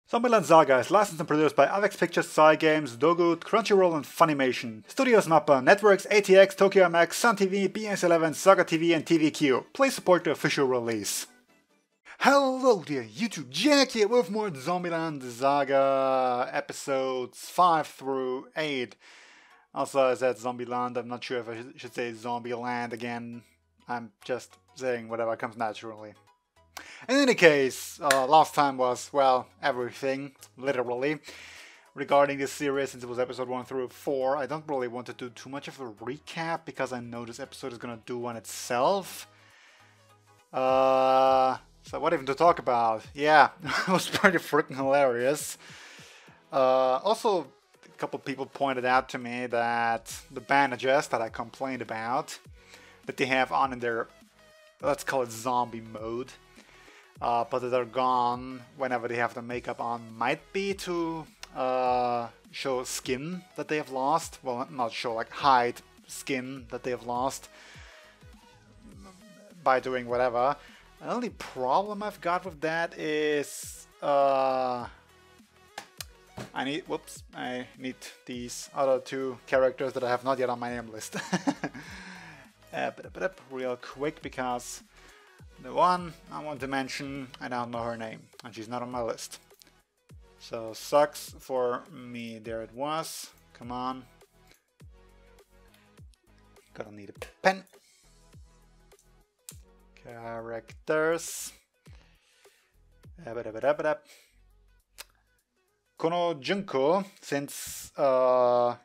Zombieland Saga is licensed and produced by Avex Pictures, Cygames, Dogood, Crunchyroll and Funimation. Studios Mappa, Networks, ATX, Tokyo MX, Sun TV, BS11, Saga TV and TVQ. Please support the official release. Hello there YouTube, Jack here with more Zombieland Saga episodes 5 through 8. Also I said Zombieland, I'm not sure if I should say Zombieland again. I'm just saying whatever comes naturally. In any case, last time was, well, everything, literally, regarding this series, since it was episode 1 through 4. I don't really want to do too much of a recap, because I know this episode is gonna do one itself. So what even to talk about? Yeah, it was pretty freaking hilarious. Also, a couple people pointed out to me that the bandages that I complained about, that they have on in their, let's call it zombie mode, but that they're gone whenever they have the makeup on, might be to show skin that they have lost. Well, not show, like hide skin that they have lost by doing whatever. The only problem I've got with that is I need these other two characters that I have not yet on my name list. Real quick, because the one I want to mention, I don't know her name, and she's not on my list. So, sucks for me. There it was. Come on. Gonna need a pen. Characters. Kono Junko, since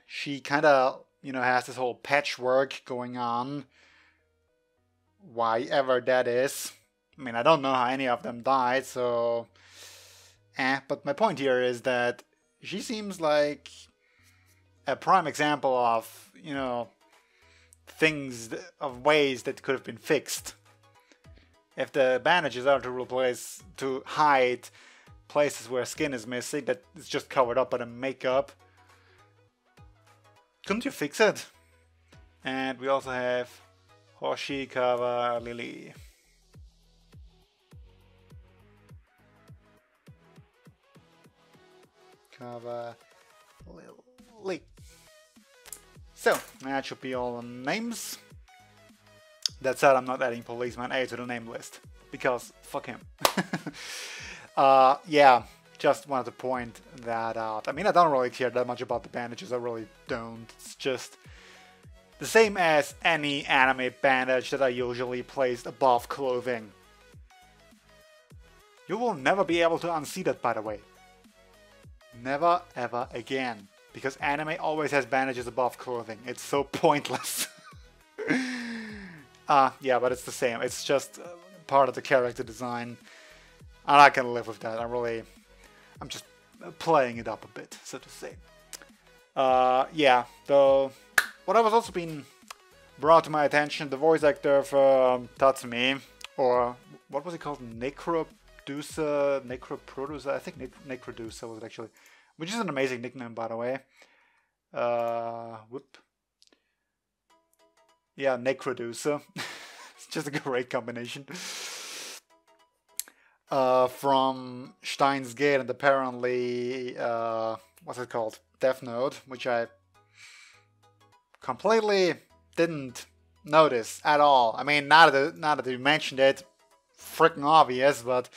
she kinda, has this whole patchwork going on, why ever that is. I mean, I don't know how any of them died, so but my point here is that she seems like a prime example of, ways that could have been fixed. If the bandages are to replace, to hide places where skin is missing, that is just covered up by the makeup, couldn't you fix it? And we also have Hoshikawa Lily. Kawa Lily. So, that should be all the names. That said, I'm not adding Policeman A to the name list, because fuck him. Yeah, just wanted to point that out. I mean, I don't really care that much about the bandages, I really don't. It's just the same as any anime bandage that I usually place above clothing. You will never be able to unsee that, by the way. Never ever again. Because anime always has bandages above clothing. It's so pointless. Yeah, but it's the same. It's just part of the character design. And I can live with that. I'm just playing it up a bit, so to say. Yeah, though, what was also being brought to my attention, the voice actor for Tatsumi, or what was he called? Necroducer? I think Necroducer was it actually. Which is an amazing nickname, by the way. Yeah, Necroducer. It's just a great combination. From Steins Gate and apparently, what's it called? Death Note, which I completely didn't notice at all. I mean, now that you mentioned it, freaking obvious, but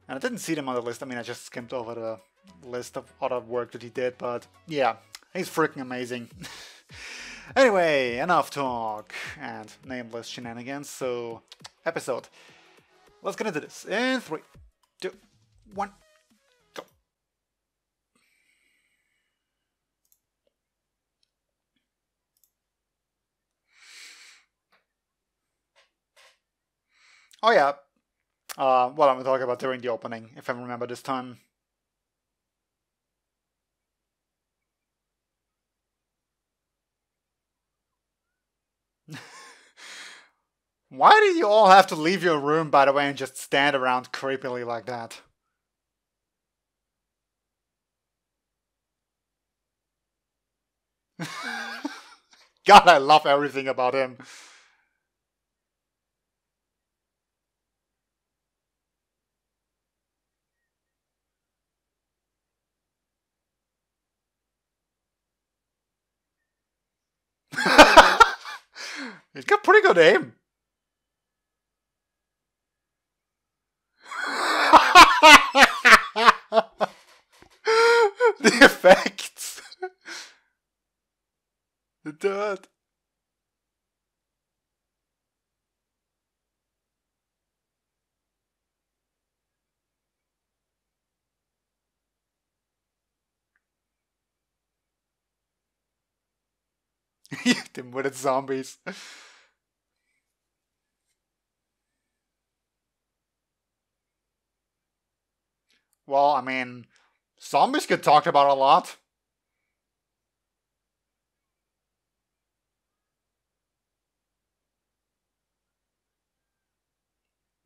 and I didn't see them on the list. I mean, I just skimmed over the list of other work that he did, but yeah, he's freaking amazing. Anyway, enough talk and nameless shenanigans, so episode. Let's get into this in 3, 2, 1, go. Oh yeah, what I'm gonna talk about during the opening, if I remember this time. Why did you all have to leave your room, by the way, and just stand around creepily like that? God, I love everything about him. He's got pretty good aim. The effects. The dirt. Them with its zombies. Well, I mean, zombies get talked about a lot.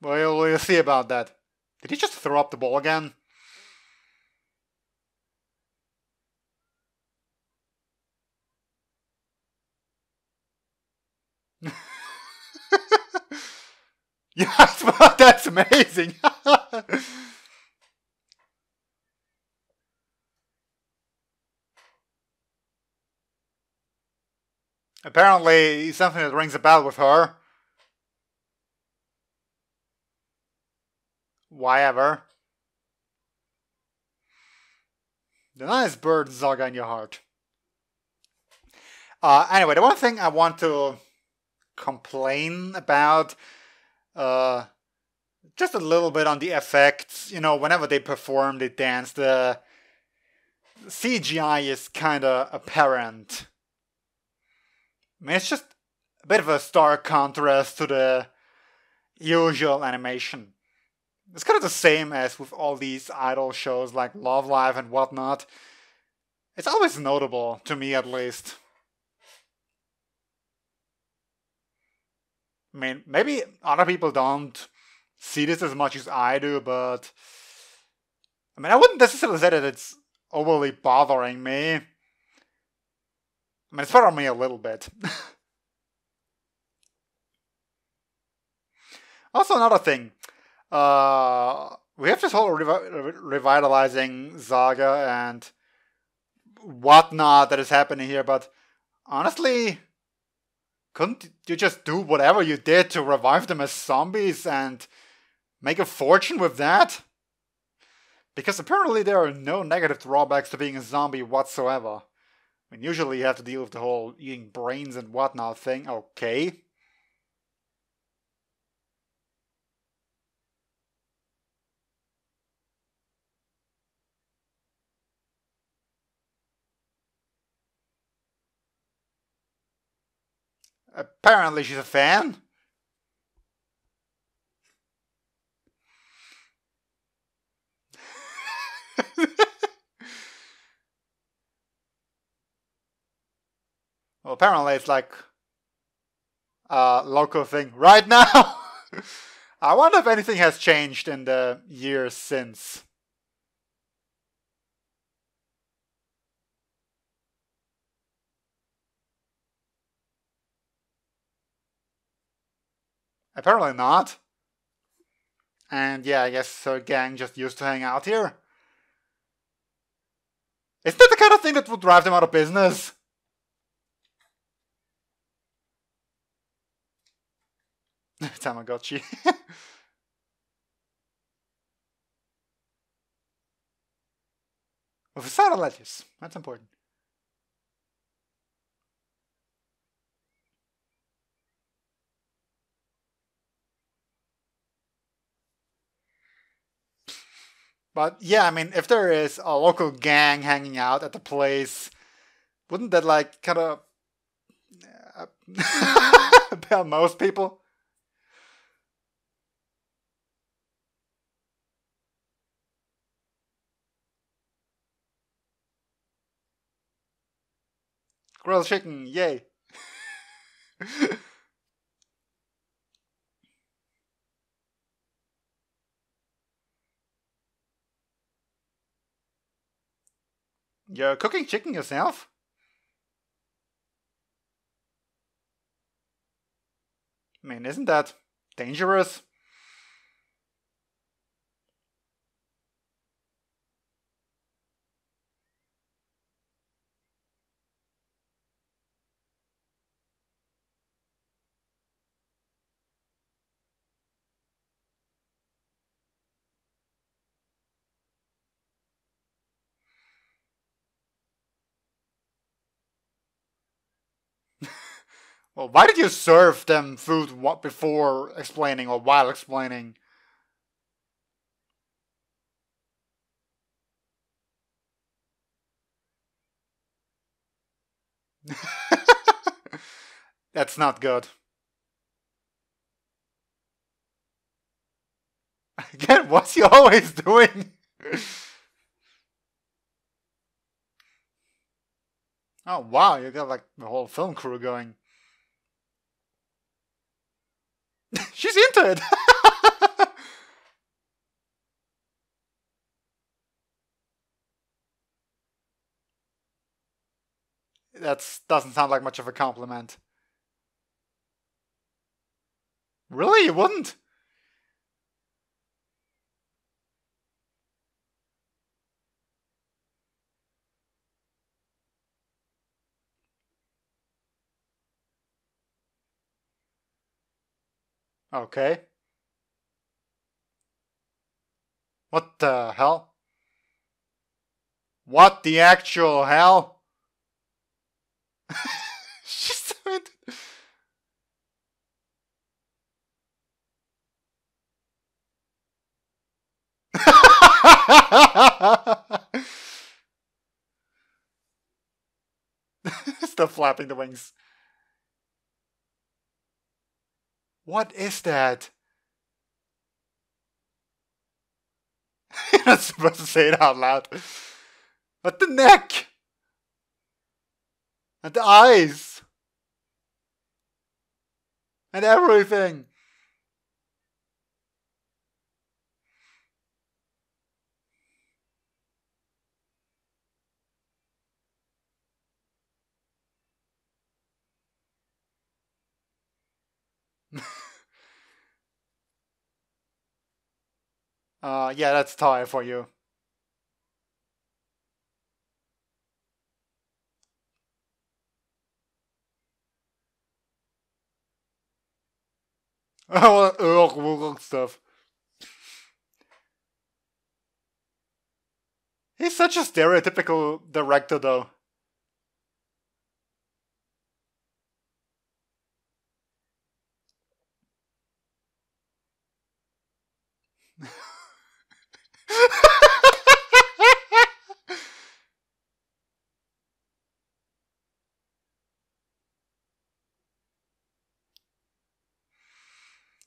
Well, we'll see about that. Did he just throw up the ball again? Yes, well, that's amazing. Apparently, something that rings a bell with her. Why ever? The nice bird Zaga in your heart. Anyway, the one thing I want to complain about, just a little bit on the effects. You know, whenever they perform, they dance, the CGI is kind of apparent. I mean, it's just a bit of a stark contrast to the usual animation. It's kind of the same as with all these idol shows like Love Live and whatnot. It's always notable, to me at least. I mean, maybe other people don't see this as much as I do, but I mean, I wouldn't necessarily say that it's overly bothering me. I mean, it's bothering me a little bit. Also, another thing. We have this whole revitalizing Saga and whatnot that is happening here, but honestly, couldn't you just do whatever you did to revive them as zombies and make a fortune with that? Because apparently there are no negative drawbacks to being a zombie whatsoever. I mean, usually you have to deal with the whole eating brains and whatnot thing, okay. Apparently she's a fan. Well, apparently it's like a local thing right now. I wonder if anything has changed in the years since. Apparently not. And yeah, I guess her gang just used to hang out here. Isn't that the kind of thing that would drive them out of business? Tamagotchi. With a side of lettuce. That's important. But yeah, I mean, if there is a local gang hanging out at the place, wouldn't that like kind of about most people? Grilled chicken, yay. You're cooking chicken yourself? I mean, isn't that dangerous? Well, why did you serve them food before explaining or while explaining? That's not good. Again, what's he always doing? Oh wow, you got like the whole film crew going. She's into it! That doesn't sound like much of a compliment. Really? You wouldn't? Okay. What the hell? What the actual hell? She's doing it. Still flapping the wings. What is that? You're not supposed to say it out loud. But the neck! And the eyes! And everything! Yeah, that's Thai for you. Oh, stuff. He's such a stereotypical director, though.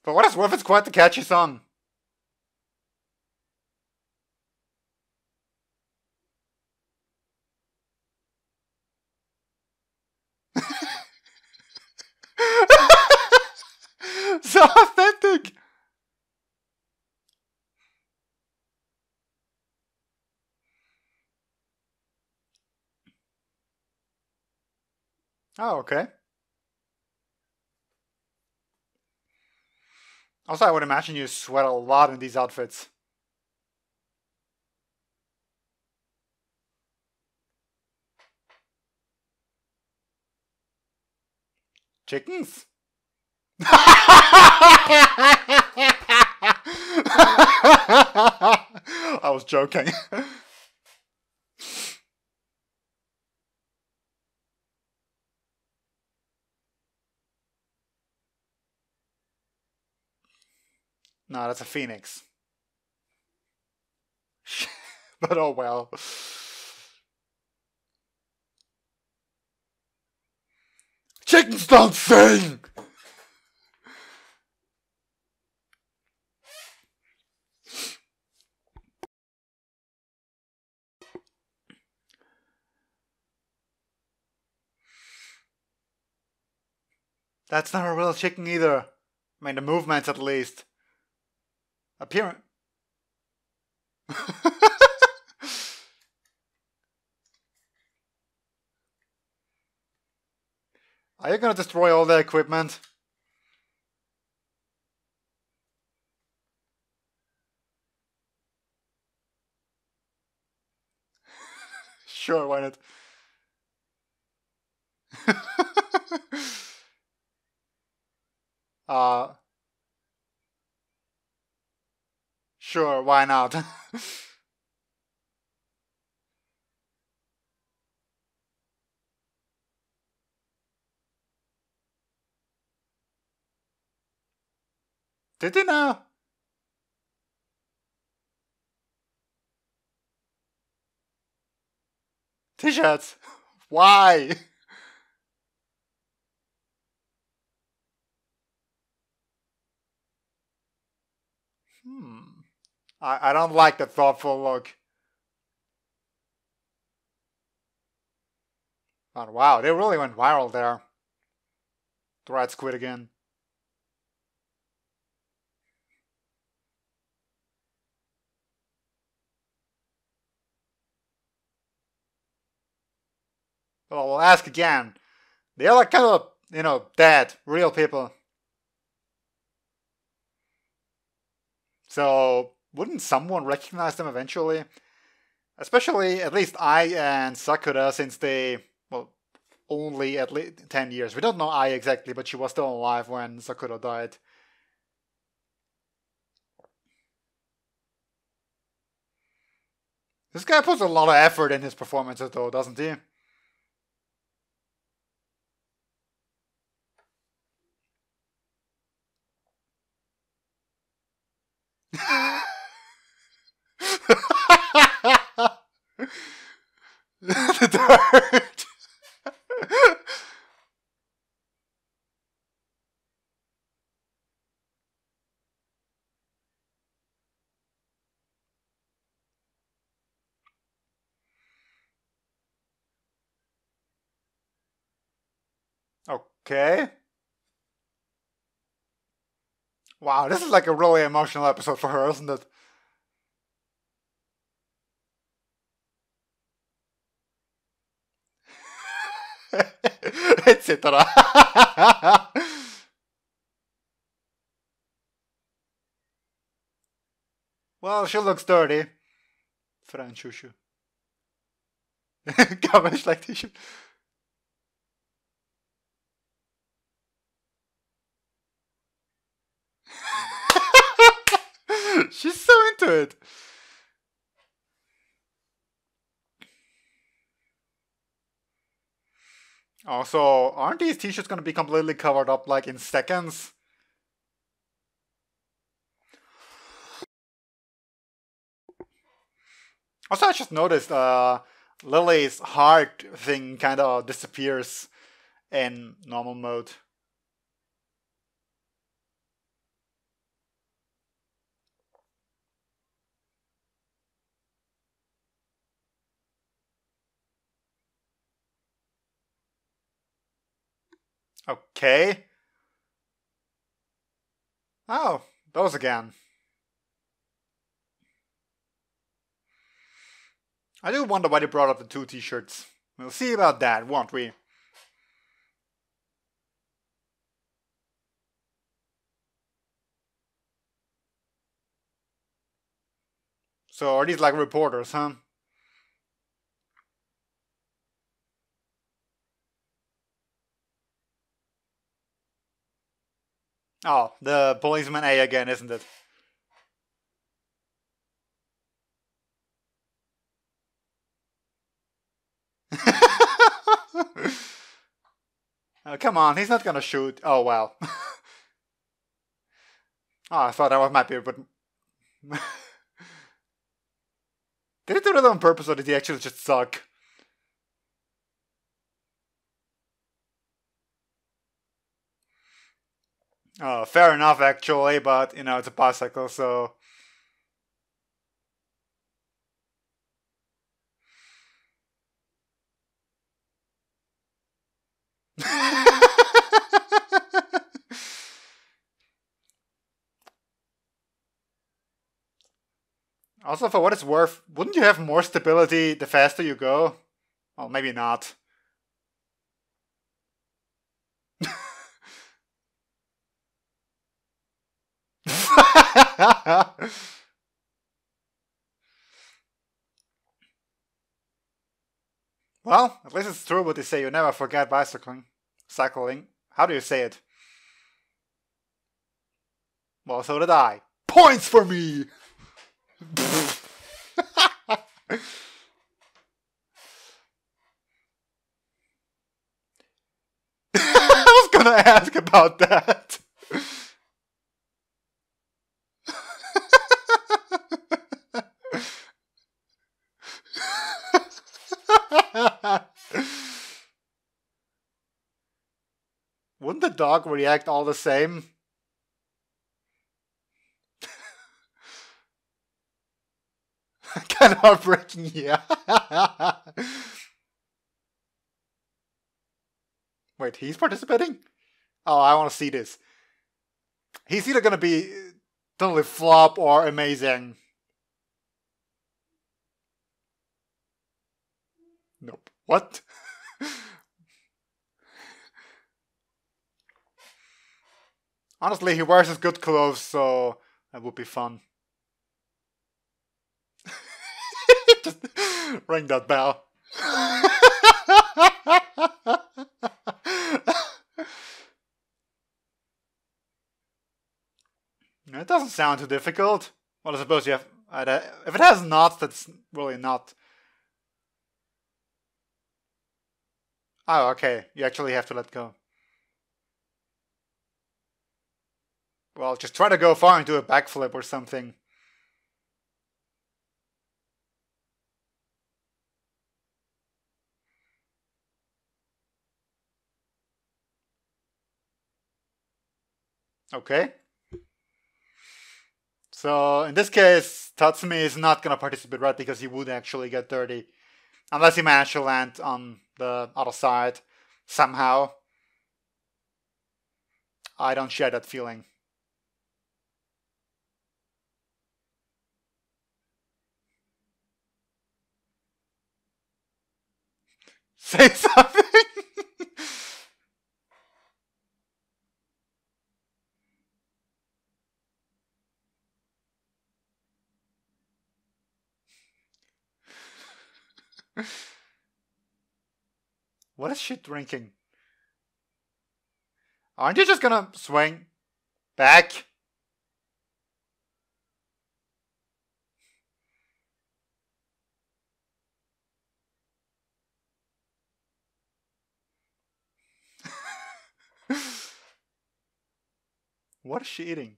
For what it's worth, it's quite the catchy song. So authentic! Oh, okay. Also, I would imagine you sweat a lot in these outfits. Chickens? I was joking. No, that's a phoenix. But oh well. Chickens don't sing! That's not a real chicken either. I mean, the movements at least. Appearance. Are you gonna destroy all the equipment? Sure, why not? Sure, why not? Did you know? T-shirts. Why? I don't like the thoughtful look. Oh, wow, they really went viral there. The rat squid again. Well, we'll ask again. They're like kind of, dead, real people. So, wouldn't someone recognize them eventually? Especially, at least Ai and Sakura, since they, well, only at least 10 years. We don't know Ai exactly, but she was still alive when Sakura died. This guy puts a lot of effort in his performances though, doesn't he? The dirt. Okay. Wow, this is like a really emotional episode for her, isn't it? Etc. Well, she looks dirty. Franchushu. Gammel like tissue. She's so into it. Also, aren't these t-shirts gonna be completely covered up like in seconds? Also, I just noticed Lily's heart thing kind of disappears in normal mode. Okay. Oh, those again. I do wonder why they brought up the two t-shirts. We'll see about that, won't we? So are these like reporters, huh? Oh, the policeman A again, isn't it? Oh, come on, he's not gonna shoot. Oh, well. Oh, I thought that was might be, but... Did he do that on purpose, or did he actually just suck? Oh, fair enough, actually, but, it's a bicycle, so... Also, for what it's worth, wouldn't you have more stability the faster you go? Well, maybe not. Well, at least it's true what they say, you never forget bicycling. Cycling. How do you say it? Well, so did I. Points for me! I was gonna ask about that. dog react all the same? Kind of heartbreaking, yeah. Wait, he's participating? Oh, I want to see this. He's either gonna be totally flop or amazing. Nope. What? Honestly, he wears his good clothes, so that would be fun. Just ring that bell. It doesn't sound too difficult. Well, I suppose you have... if it has knots, that's really not... Oh, okay. You actually have to let go. Well, just try to go far and do a backflip or something. Okay. So, in this case, Tatsumi is not gonna participate, right? Because he would actually get dirty. Unless he managed to land on the other side somehow. I don't share that feeling. Say something! What is she drinking? Aren't you just gonna swing back? What is she eating?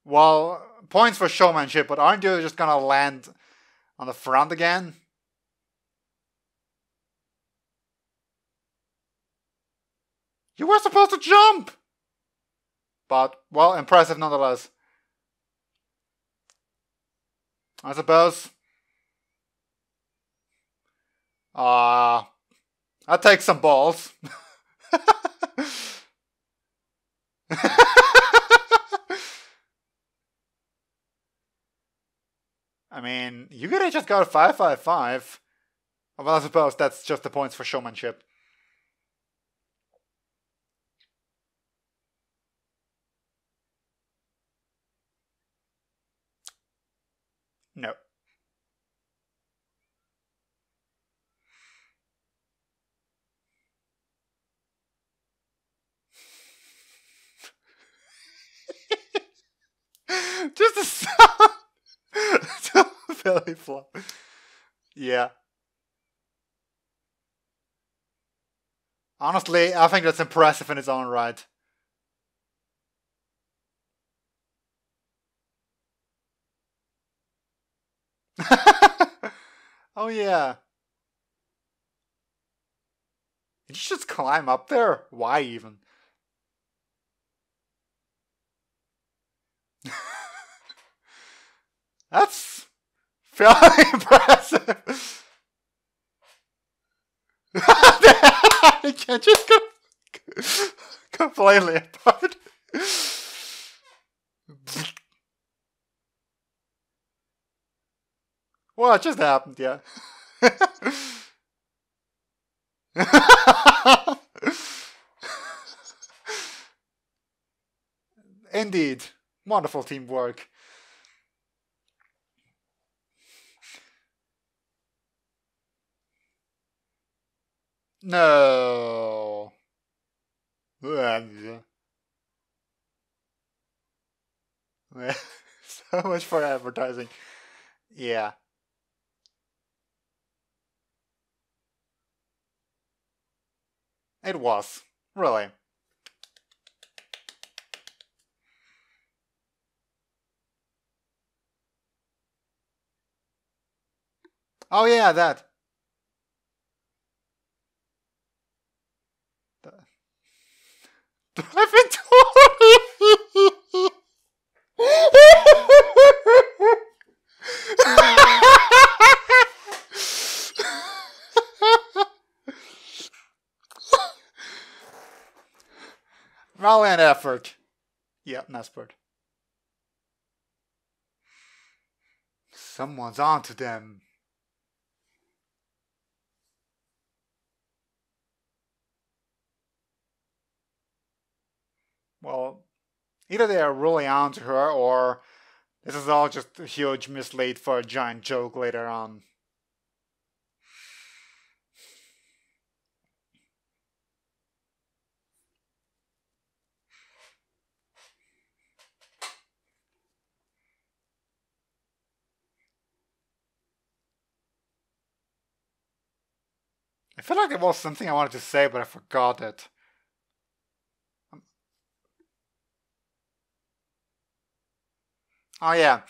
Well, points for showmanship, but aren't you just gonna land on the front again? You were supposed to jump! But, well, impressive nonetheless. I suppose. That takes some balls. I mean, you could have just got a 555. Well, I suppose that's just the points for showmanship. No. Just a sound. Belly flop. Yeah. Honestly, I think that's impressive in its own right. Oh yeah. Did you just climb up there? Why even? That's fairly impressive. You can't just go completely apart. Well, it just happened, yeah. Indeed. Wonderful teamwork. No. So much for advertising. Yeah. It was. Really. Oh yeah, that. I've been told. Valiant effort. Yeah, Nespert. Someone's onto them. Well, either they are really onto her, or this is all just a huge mislead for a giant joke later on. I feel like there was something I wanted to say, but I forgot it. Oh yeah.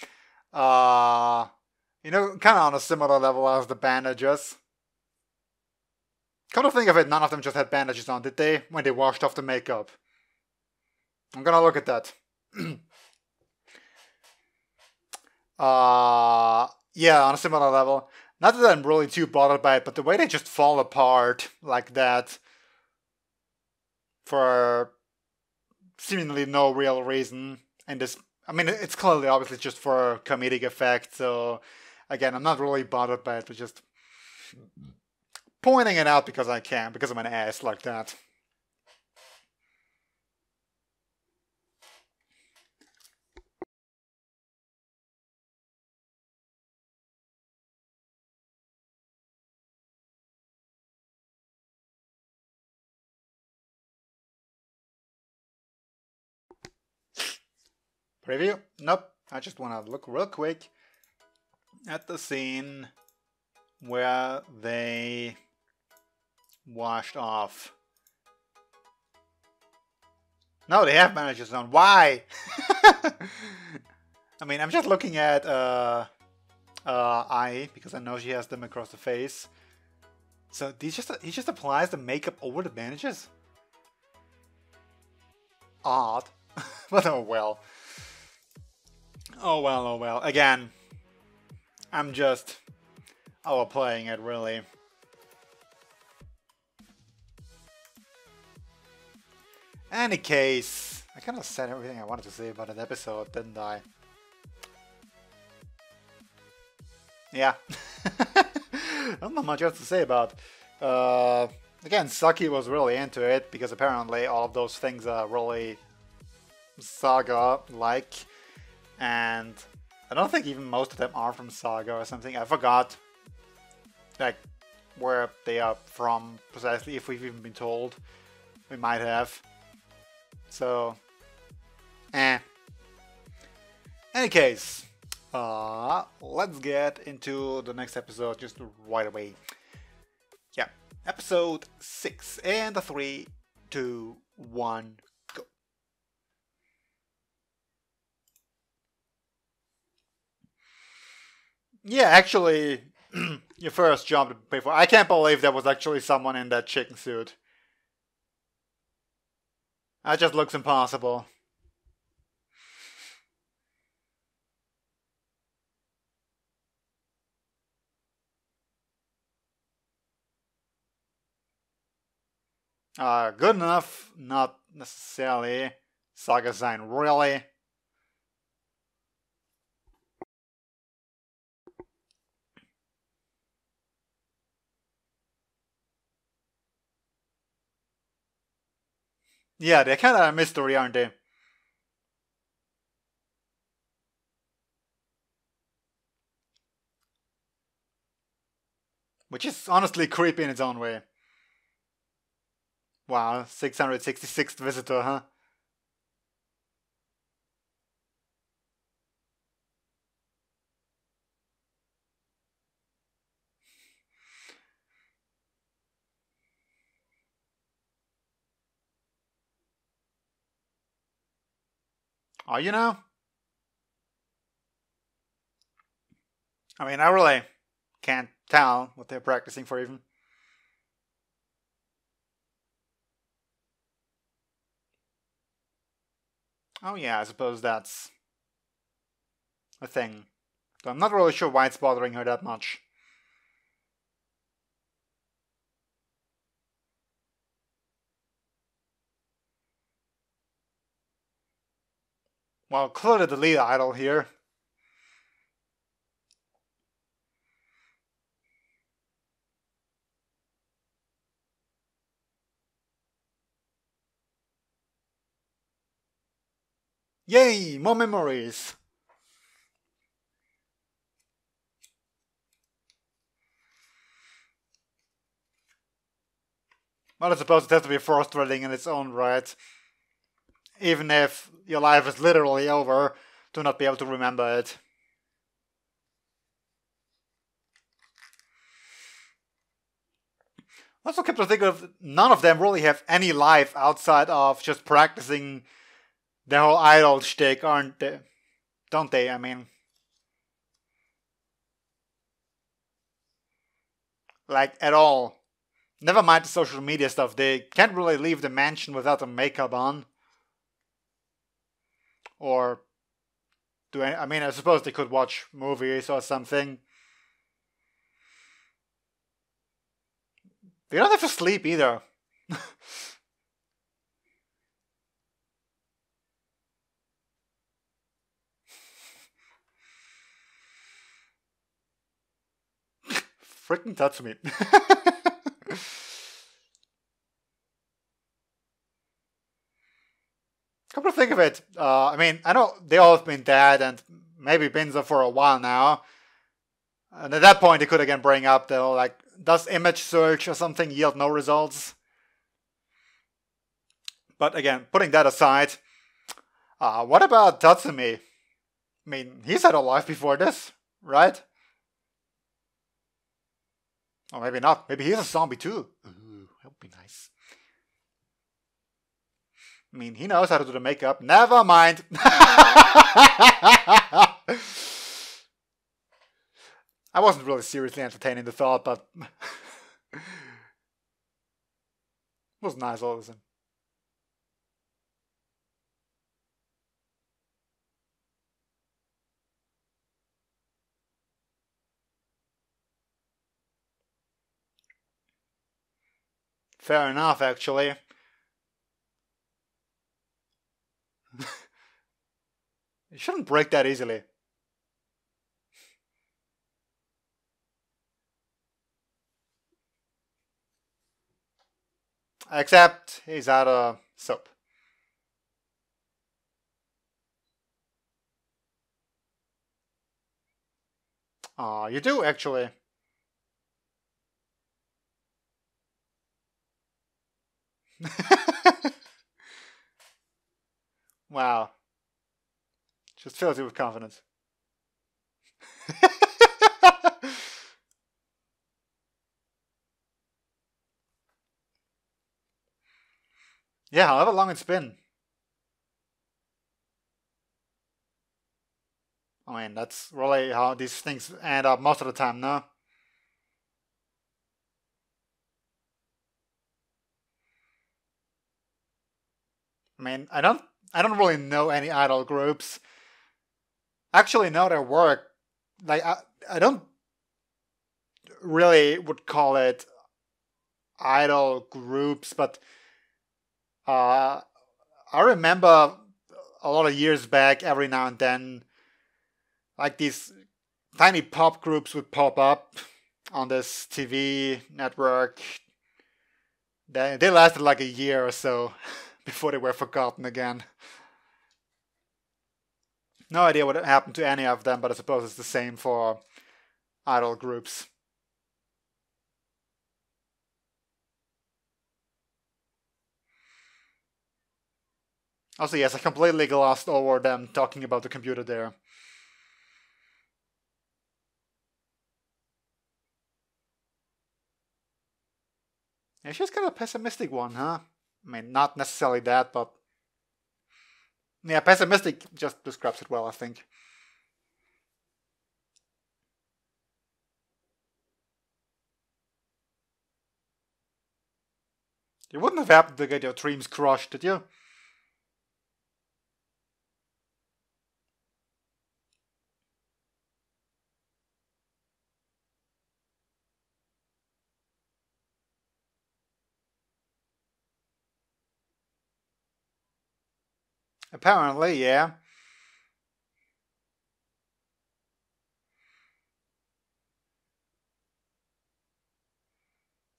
You know, kind of on a similar level as the bandages. Come to think of it, none of them just had bandages on, did they? When they washed off the makeup. I'm gonna look at that. Yeah, on a similar level. Not that I'm really too bothered by it, but the way they just fall apart like that for seemingly no real reason. And this, I mean, it's clearly obviously just for comedic effect, so again, I'm not really bothered by it, but just pointing it out because I can, because I'm an ass like that. Preview? Nope. I just want to look real quick at the scene where they washed off. No, they have bandages on. Why? I mean, I'm just looking at Ai because I know she has them across the face. So he just applies the makeup over the bandages? Odd. But oh well. Oh well, oh well. Again, I'm just overplaying it, really. Any case, I kind of said everything I wanted to say about that episode, didn't I? Yeah. Not much else to say about. Again, Saki was really into it, because apparently all of those things are really Saga-like. And I don't think even most of them are from Saga or something. I forgot, like, where they are from precisely, if we've even been told. We might have. So, Any case, let's get into the next episode just right away. Yeah, episode 6, and 3, 2, 1, go. Yeah, actually, your first jump before. I can't believe there was actually someone in that chicken suit. That just looks impossible. Good enough, not necessarily. Saga sign, really? Yeah, they're kind of a mystery, aren't they? Which is honestly creepy in its own way. Wow, 666th visitor, huh? Oh, you know? I mean, I really can't tell what they're practicing for even. Oh yeah, I suppose that's a thing. So I'm not really sure why it's bothering her that much. Well, clearly the lead idol here. Yay, more memories! Well, I suppose it has to be frustrating in its own right. Even if your life is literally over, to not be able to remember it. Also kept to think of, none of them really have any life outside of just practicing their whole idol shtick, aren't they? Don't they, I mean. Like, at all. Never mind the social media stuff, they can't really leave the mansion without the makeup on. Or do any, I mean, I suppose they could watch movies or something. They don't have to sleep either. Freaking Tatsumi. Come to think of it, I mean, I know they all have been dead and maybe been there for a while now. And at that point, they could again bring up the like, does image search or something yield no results? But again, putting that aside, what about Tatsumi? I mean, he's had a life before this, right? Or maybe not. Maybe he's a zombie too. Ooh, that would be nice. I mean, he knows how to do the makeup. Never mind. I wasn't really seriously entertaining the thought, but it was nice all of a sudden. Fair enough, actually. It shouldn't break that easily. Except he's out of soap. Aw, you do actually. Wow. Just fills you with confidence. Yeah, however long it's been. I mean, that's really how these things end up most of the time, no? I mean, I don't really know any idol groups. Actually know their work. Like I don't really would call it idol groups, but I remember a lot of years back, every now and then, like these tiny pop groups would pop up on this TV network. They lasted like a year or so before they were forgotten again. No idea what happened to any of them, but I suppose it's the same for idol groups. Also, yes, I completely glossed over them talking about the computer there. Yeah, she's kind of a pessimistic one, huh? I mean, not necessarily that, but yeah, pessimistic just describes it well, I think. You wouldn't have happened to get your dreams crushed, did you? Apparently, yeah.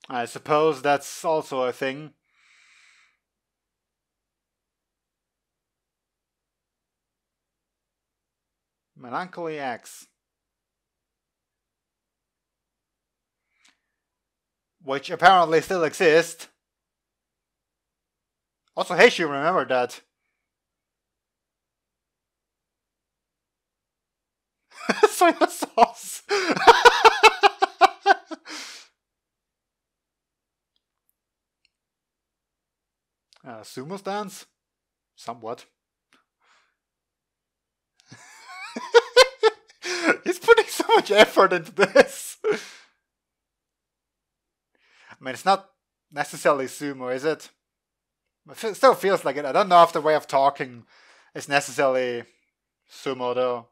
I suppose that's also a thing. Melancholy X. Which apparently still exists. Also, hey, you remember that. Soya sauce. Sumo stance? Somewhat. He's putting so much effort into this. I mean, it's not necessarily sumo, is it? It still feels like it. I don't know if the way of talking is necessarily sumo, though.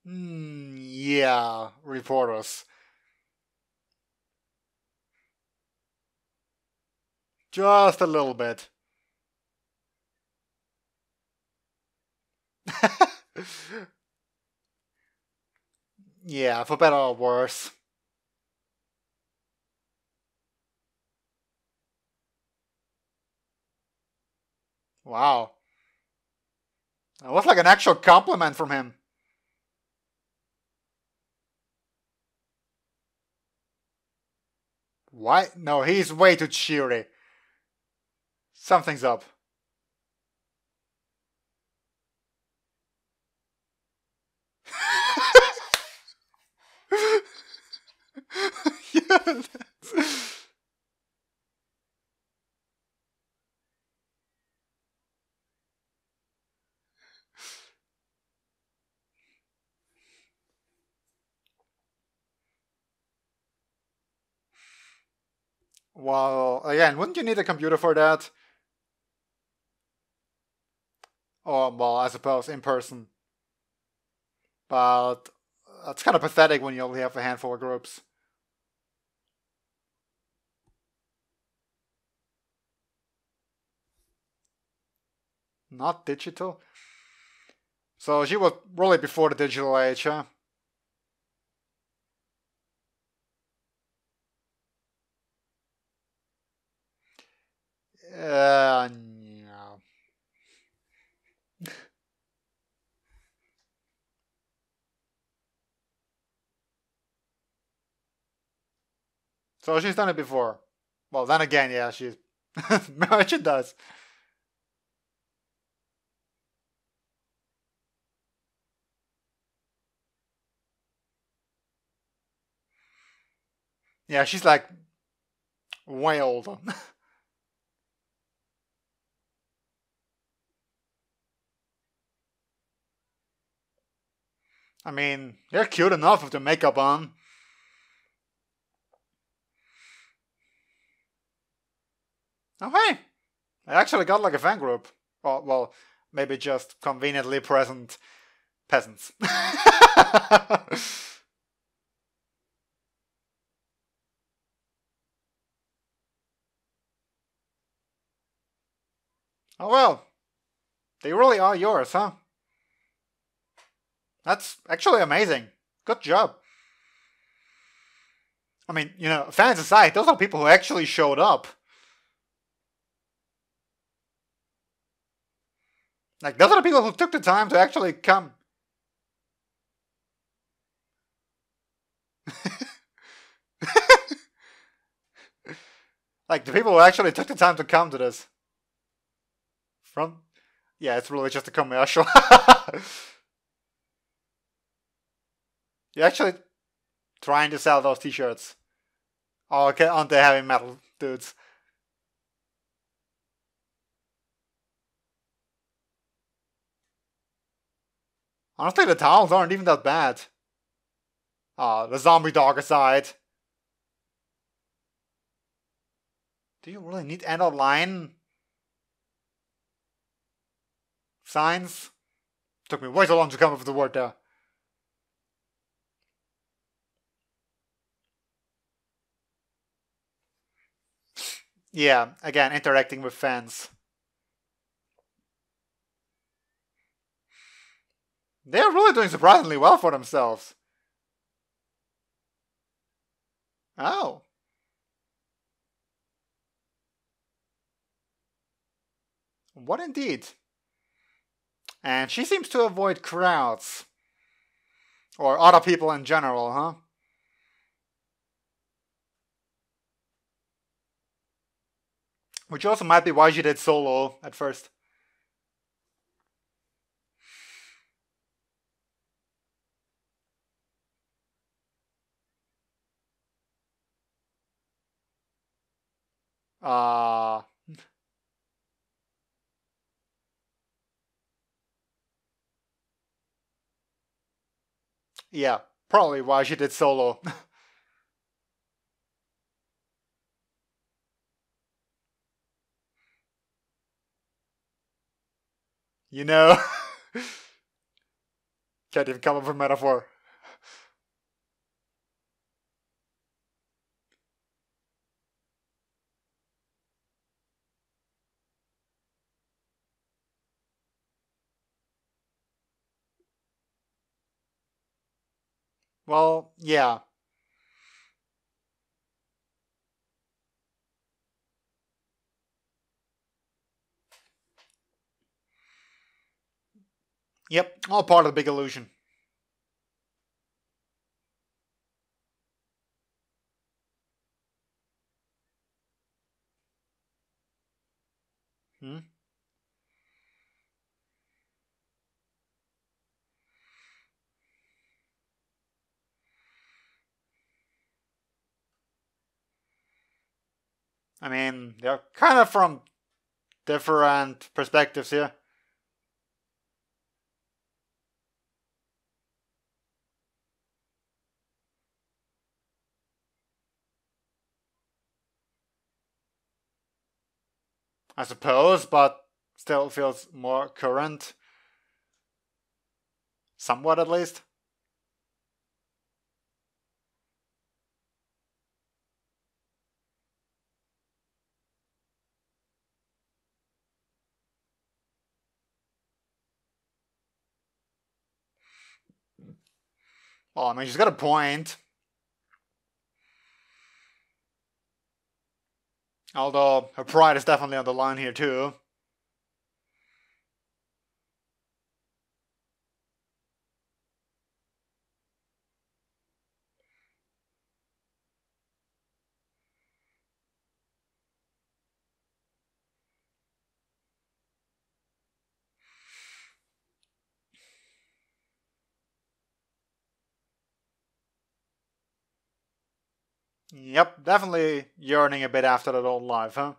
Yeah, reporters. Just a little bit. Yeah, for better or worse. Wow. That was like an actual compliment from him. Why? No, he's way too cheery. Something's up. Yeah. Well, again, wouldn't you need a computer for that? Oh, well, I suppose in person. But it's kind of pathetic when you only have a handful of groups. Not digital? So she was really before the digital age, huh? Yeah. So she's done it before. Well, then again, yeah, she's... She does. Yeah, she's like way older. I mean, they're cute enough with the makeup on. Oh, hey! I actually got like a fan group. Well, maybe just conveniently present peasants. Oh well, they really are yours, huh? That's actually amazing. Good job. I mean, fans aside, those are people who actually showed up. Like, those are the people who took the time to actually come. Like, the people who actually took the time to come to this. Yeah, it's really just a commercial. You're actually trying to sell those t-shirts. Oh, okay, on the heavy metal dudes. Honestly, the towels aren't even that bad. The zombie dog aside. Do you really need end of line signs? Took me way too long to come up with the word there. Yeah, again, interacting with fans. They're really doing surprisingly well for themselves. Oh. What indeed? And she seems to avoid crowds. Or other people in general, huh? Which also might be why she did solo at first. Uh... Yeah, probably why she did solo. You know? Can't even come up with a metaphor. Well, yeah. Yep, all part of the big illusion. Hmm? I mean, they're kind of from different perspectives here. I suppose, but still feels more current. Somewhat, at least. Well, I mean, she's got a point. Although, her pride is definitely on the line here, too. Yep, definitely yearning a bit after that old life, huh?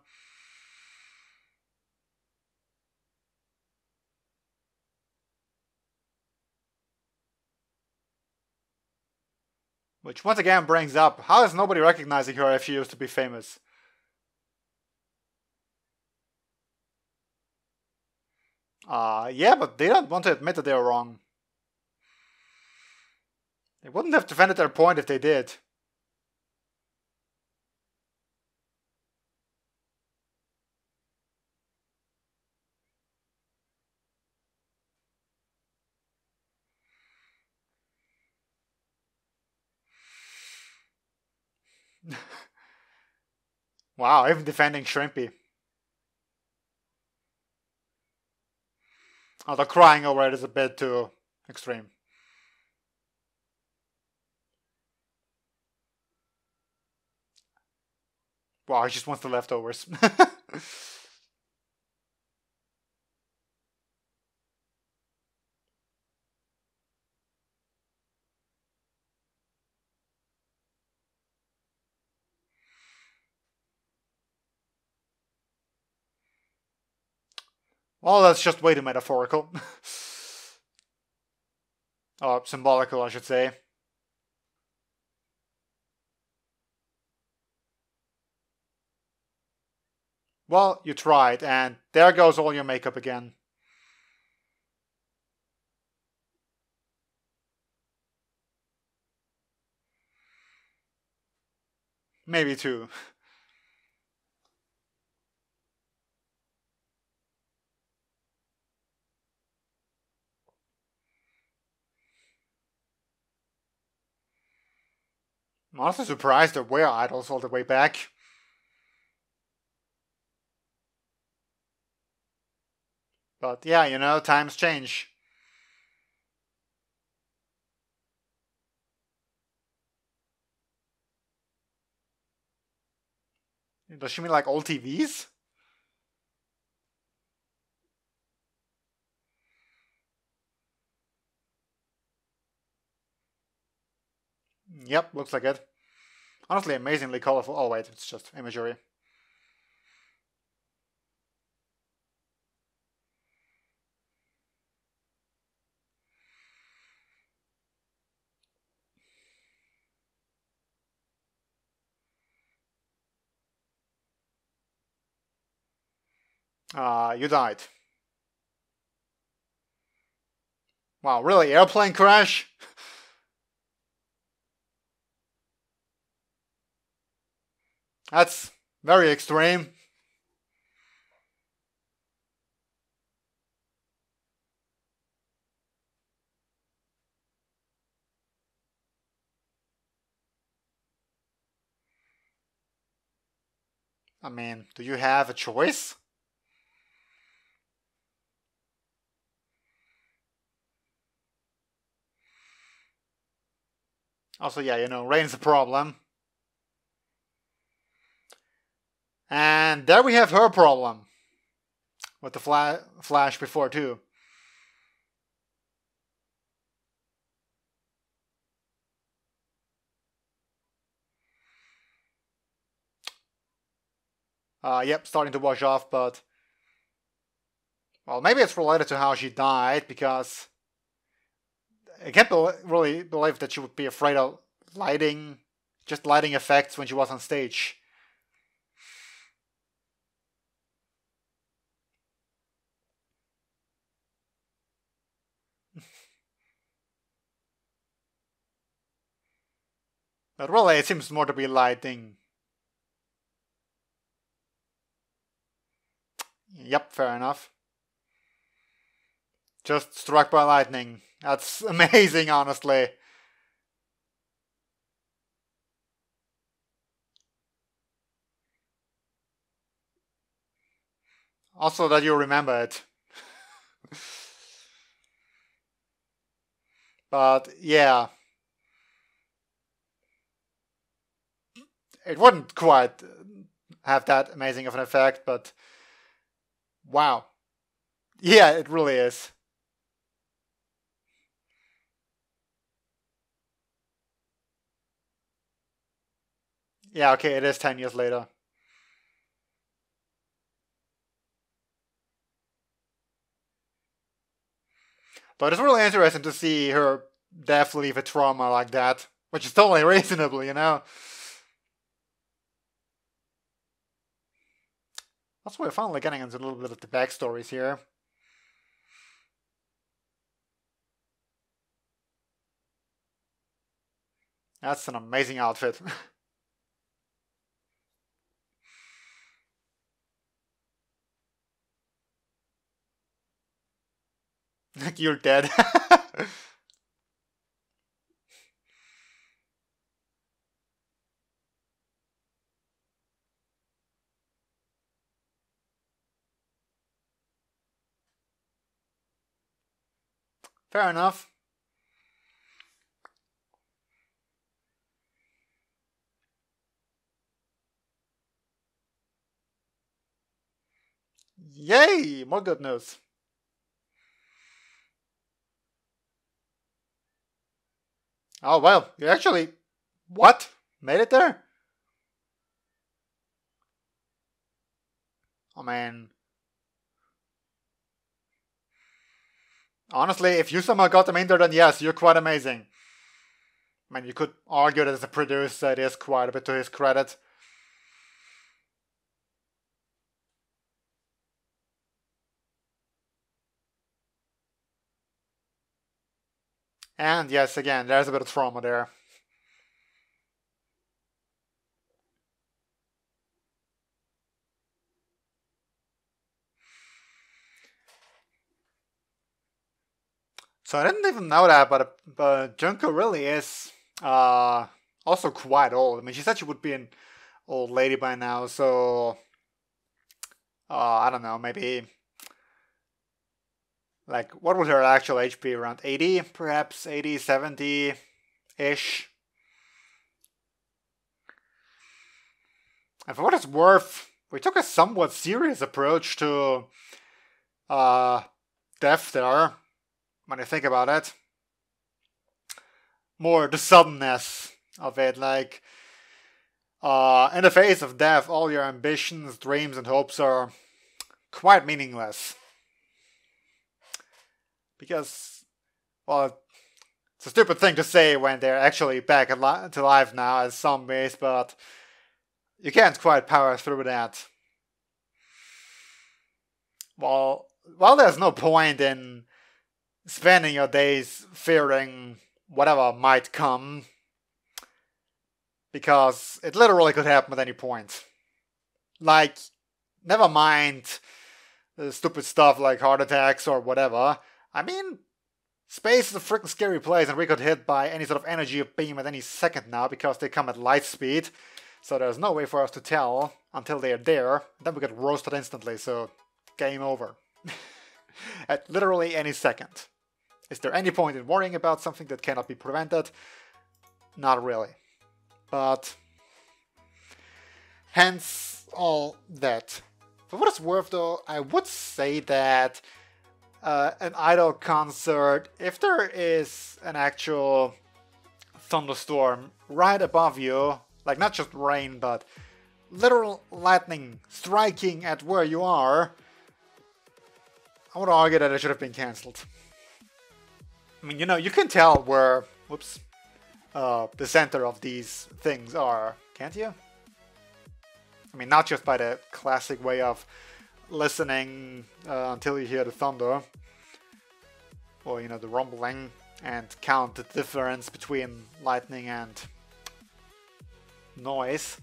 Which once again brings up, how is nobody recognizing her if she used to be famous? Yeah, but they don't want to admit that they were wrong. They wouldn't have defended their point if they did. Wow, even defending Shrimpy. Although crying over it is a bit too extreme. Wow, he just wants the leftovers. Well, that's just way too metaphorical. Or symbolical, I should say. Well, you tried, and there goes all your makeup again. Maybe two. I'm also surprised there were idols all the way back. But yeah, you know, times change. Does she mean like old TVs? Yep, looks like it. Honestly, amazingly colorful. Oh wait, it's just imagery. You died. Wow, really? Airplane crash? That's very extreme. I mean, do you have a choice? Also, yeah, you know, rain's a problem. And there we have her problem. With the flash before, too. Yep, starting to wash off, but... Well, maybe it's related to how she died, because... I can't really believe that she would be afraid of lighting... Just lighting effects when she was on stage. But really, it seems more to be lighting. Yep, fair enough. Just struck by lightning. That's amazing, honestly. Also that you remember it. But yeah. It wouldn't quite have that amazing of an effect, but wow. Yeah, it really is. Yeah, okay, it is 10 years later. But it's really interesting to see her death leave a trauma like that, which is totally reasonable, you know? That's why we're finally getting into a little bit of the backstories here. That's an amazing outfit. You're dead. Fair enough. Yay! More good news. Oh, well, you actually... What? Made it there? Oh, man. Honestly, if you somehow got them in there, then yes, you're quite amazing. I mean, you could argue that as a producer, it is quite a bit to his credit. And yes, again, there's a bit of trauma there. So I didn't even know that, but Junko really is also quite old. I mean, she said she would be an old lady by now, so I don't know, maybe like what would her actual age be? Around 80, perhaps 80, 70-ish. And for what it's worth, we took a somewhat serious approach to death there. When you think about it, more the suddenness of it, like in the face of death, all your ambitions, dreams, and hopes are quite meaningless. Because, well, it's a stupid thing to say when they're actually back to life now as zombies, but you can't quite power through that. Well, there's no point in spending your days fearing whatever might come, because it literally could happen at any point. Like, never mind the stupid stuff like heart attacks or whatever. I mean, space is a freaking scary place, and we could hit by any sort of energy beam at any second now because they come at light speed. So there's no way for us to tell until they're there. Then we get roasted instantly, so game over. At literally any second. Is there any point in worrying about something that cannot be prevented? Not really. But hence all that. For what it's worth though, I would say that an idol concert, if there is an actual thunderstorm right above you, like not just rain, but literal lightning striking at where you are, I would argue that it should have been cancelled. I mean, you know, you can tell where, the center of these things are, can't you? I mean, not just by the classic way of listening until you hear the thunder, or, you know, the rumbling, and count the difference between lightning and noise.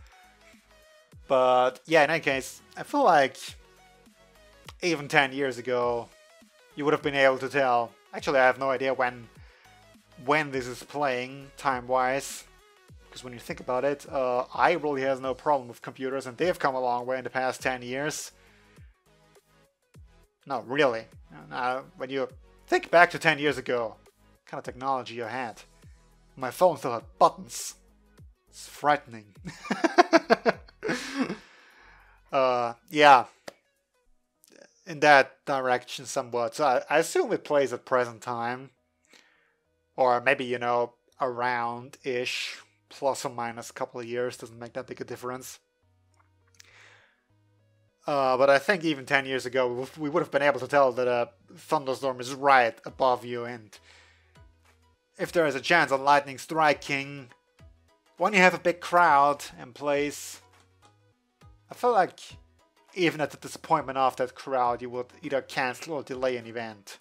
But yeah, in any case, I feel like even 10 years ago, you would have been able to tell. Actually, I have no idea when this is playing, time-wise. Because when you think about it, I really has no problem with computers, and they've come a long way in the past 10 years. No, really. Now, when you think back to 10 years ago, what kind of technology you had. My phone still had buttons. It's frightening. Yeah. In that direction somewhat. So I assume it plays at present time. Or maybe, you know, around-ish. Plus or minus a couple of years. Doesn't make that big a difference. But I think even 10 years ago, we would have been able to tell that a thunderstorm is right above you. And if there is a chance of lightning striking, when you have a big crowd in place, I feel like even at the disappointment of that crowd, you would either cancel or delay an event.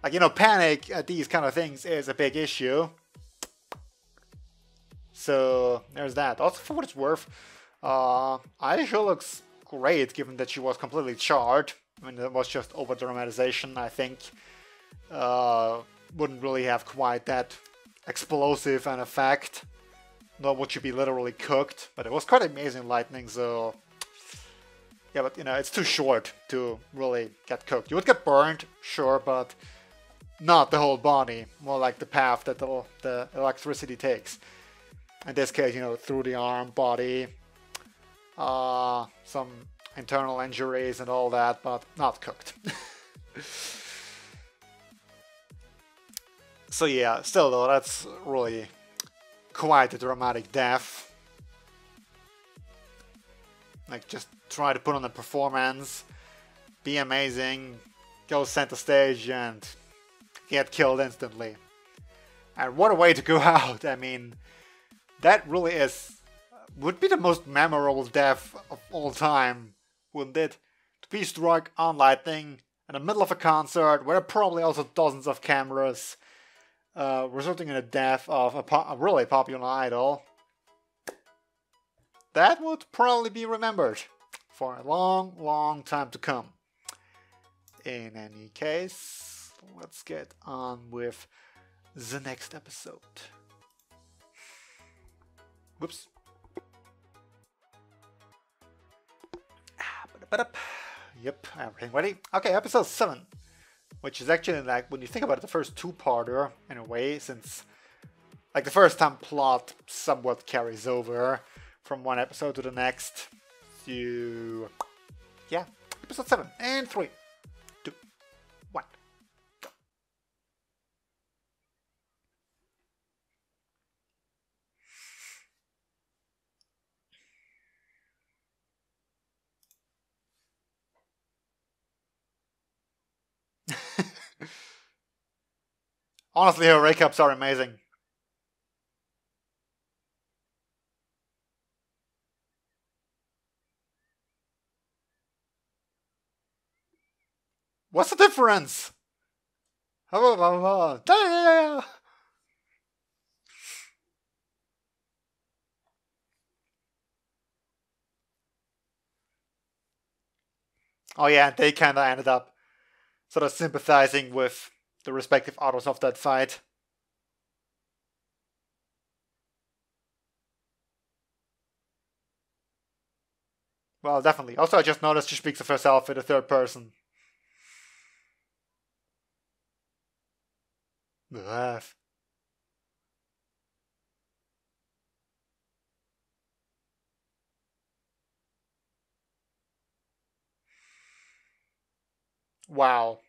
Like, you know, panic at these kind of things is a big issue. So, there's that. Also, for what it's worth, Aisha looks great, given that she was completely charred. I mean, it was just over-dramatization, I think. Wouldn't really have quite that explosive an effect. Nor would she be literally cooked. But it was quite amazing lightning, so... Yeah, but, you know, it's too short to really get cooked. You would get burned, sure, but not the whole body. More like the path that the electricity takes. In this case, you know, through the arm, body, some internal injuries and all that, but not cooked. So yeah, still though, that's really quite a dramatic death. Like, just try to put on a performance, be amazing, go center stage and get killed instantly. And what a way to go out. I mean, that really would be the most memorable death of all time, wouldn't it? To be struck on lightning in the middle of a concert where there are probably also dozens of cameras, resulting in the death of a really popular idol, that would probably be remembered for a long, long time to come. In any case, let's get on with the next episode. Whoops. Yep, everything ready? Okay, episode 7. Which is actually, like, when you think about it, the first two-parter, in a way, since, like, the first time plot somewhat carries over from one episode to the next. So, yeah, episode 7, and 3, 2, 1, go. Honestly, her recaps are amazing. What's the difference? Oh yeah, they kinda ended up sort of sympathizing with the respective authors of that fight. Well, definitely. Also, I just noticed she speaks of herself in the third person. Ugh. Wow.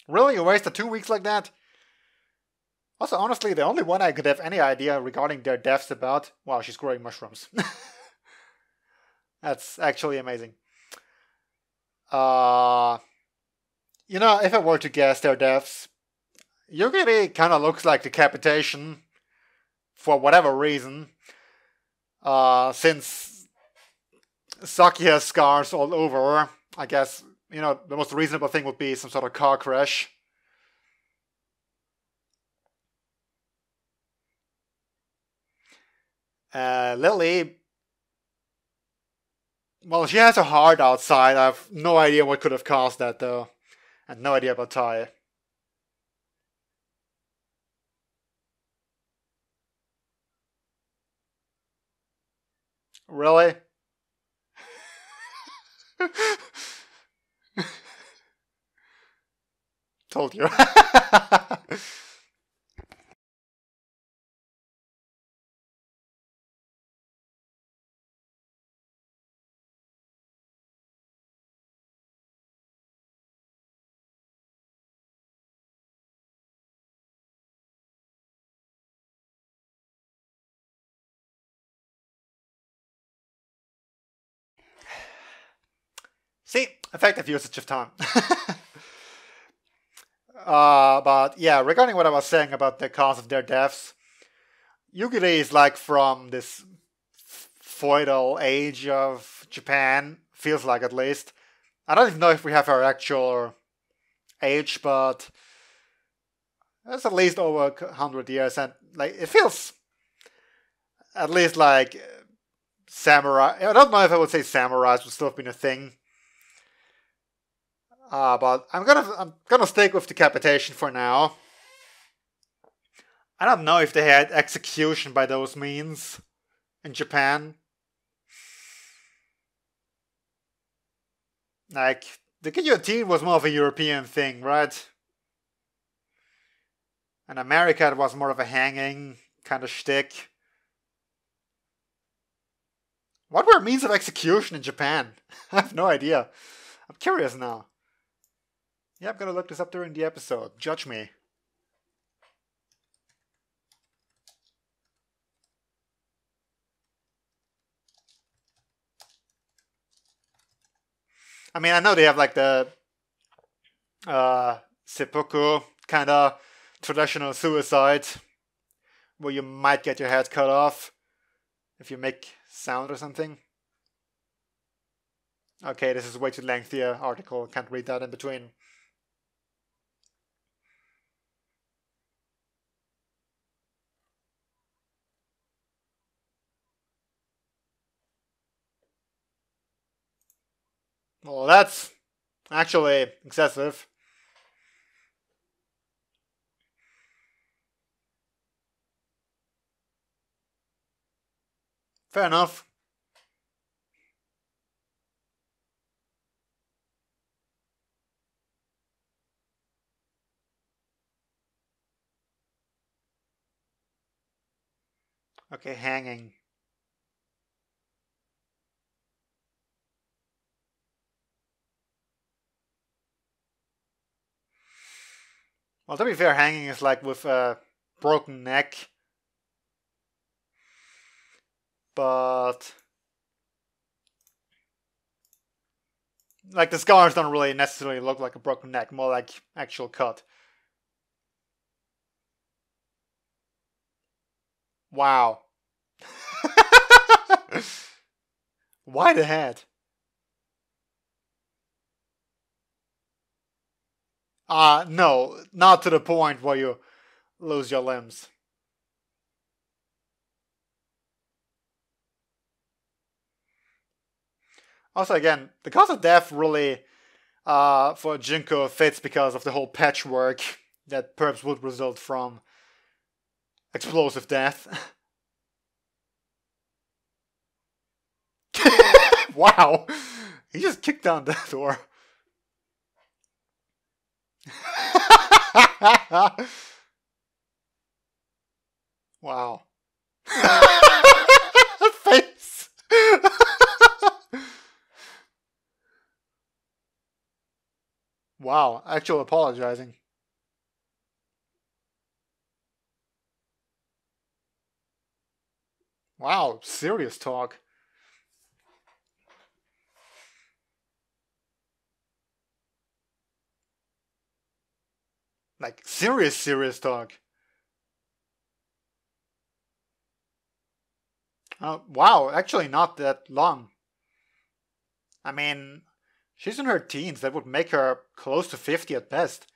Really? You wasted 2 weeks like that? Also, honestly, the only one I could have any idea regarding their deaths about... Wow, she's growing mushrooms. That's actually amazing. You know, if I were to guess their deaths, Yugiri kind of looks like decapitation for whatever reason. Since Saki has scars all over, I guess, you know, the most reasonable thing would be some sort of car crash. Lily, well, she has a heart outside. I have no idea what could have caused that, though. And no idea about Tai. Really? Told you. See, effective usage of time. But yeah, regarding what I was saying about the cause of their deaths, Yugiri is like from this feudal age of Japan, feels like at least. I don't even know if we have her actual age, but it's at least over 100 years, and like it feels at least like samurai. I don't know if I would say samurais would still have been a thing. But I'm gonna stick with decapitation for now. I don't know if they had execution by those means in Japan. Like, the guillotine was more of a European thing, right? In America, it was more of a hanging kind of shtick. What were means of execution in Japan? I have no idea. I'm curious now. Yeah, I'm gonna look this up during the episode. Judge me. I mean, I know they have like the seppuku kind of traditional suicide where you might get your head cut off if you make sound or something. Okay, this is way too lengthy an article. Can't read that in between. Well, that's actually excessive. Fair enough. Okay, hanging. Well, to be fair, hanging is like with a broken neck. But like the scars don't really necessarily look like a broken neck, more like actual cut. Wow. Why the head? No, not to the point where you lose your limbs. Also, again, the cause of death really, for Junko fits because of the whole patchwork that perhaps would result from explosive death. Wow, he just kicked down the door. Wow. Face. Wow, actual apologizing. Wow, serious talk. Like, serious talk. Wow, actually not that long. I mean, she's in her teens. That would make her close to 50 at best.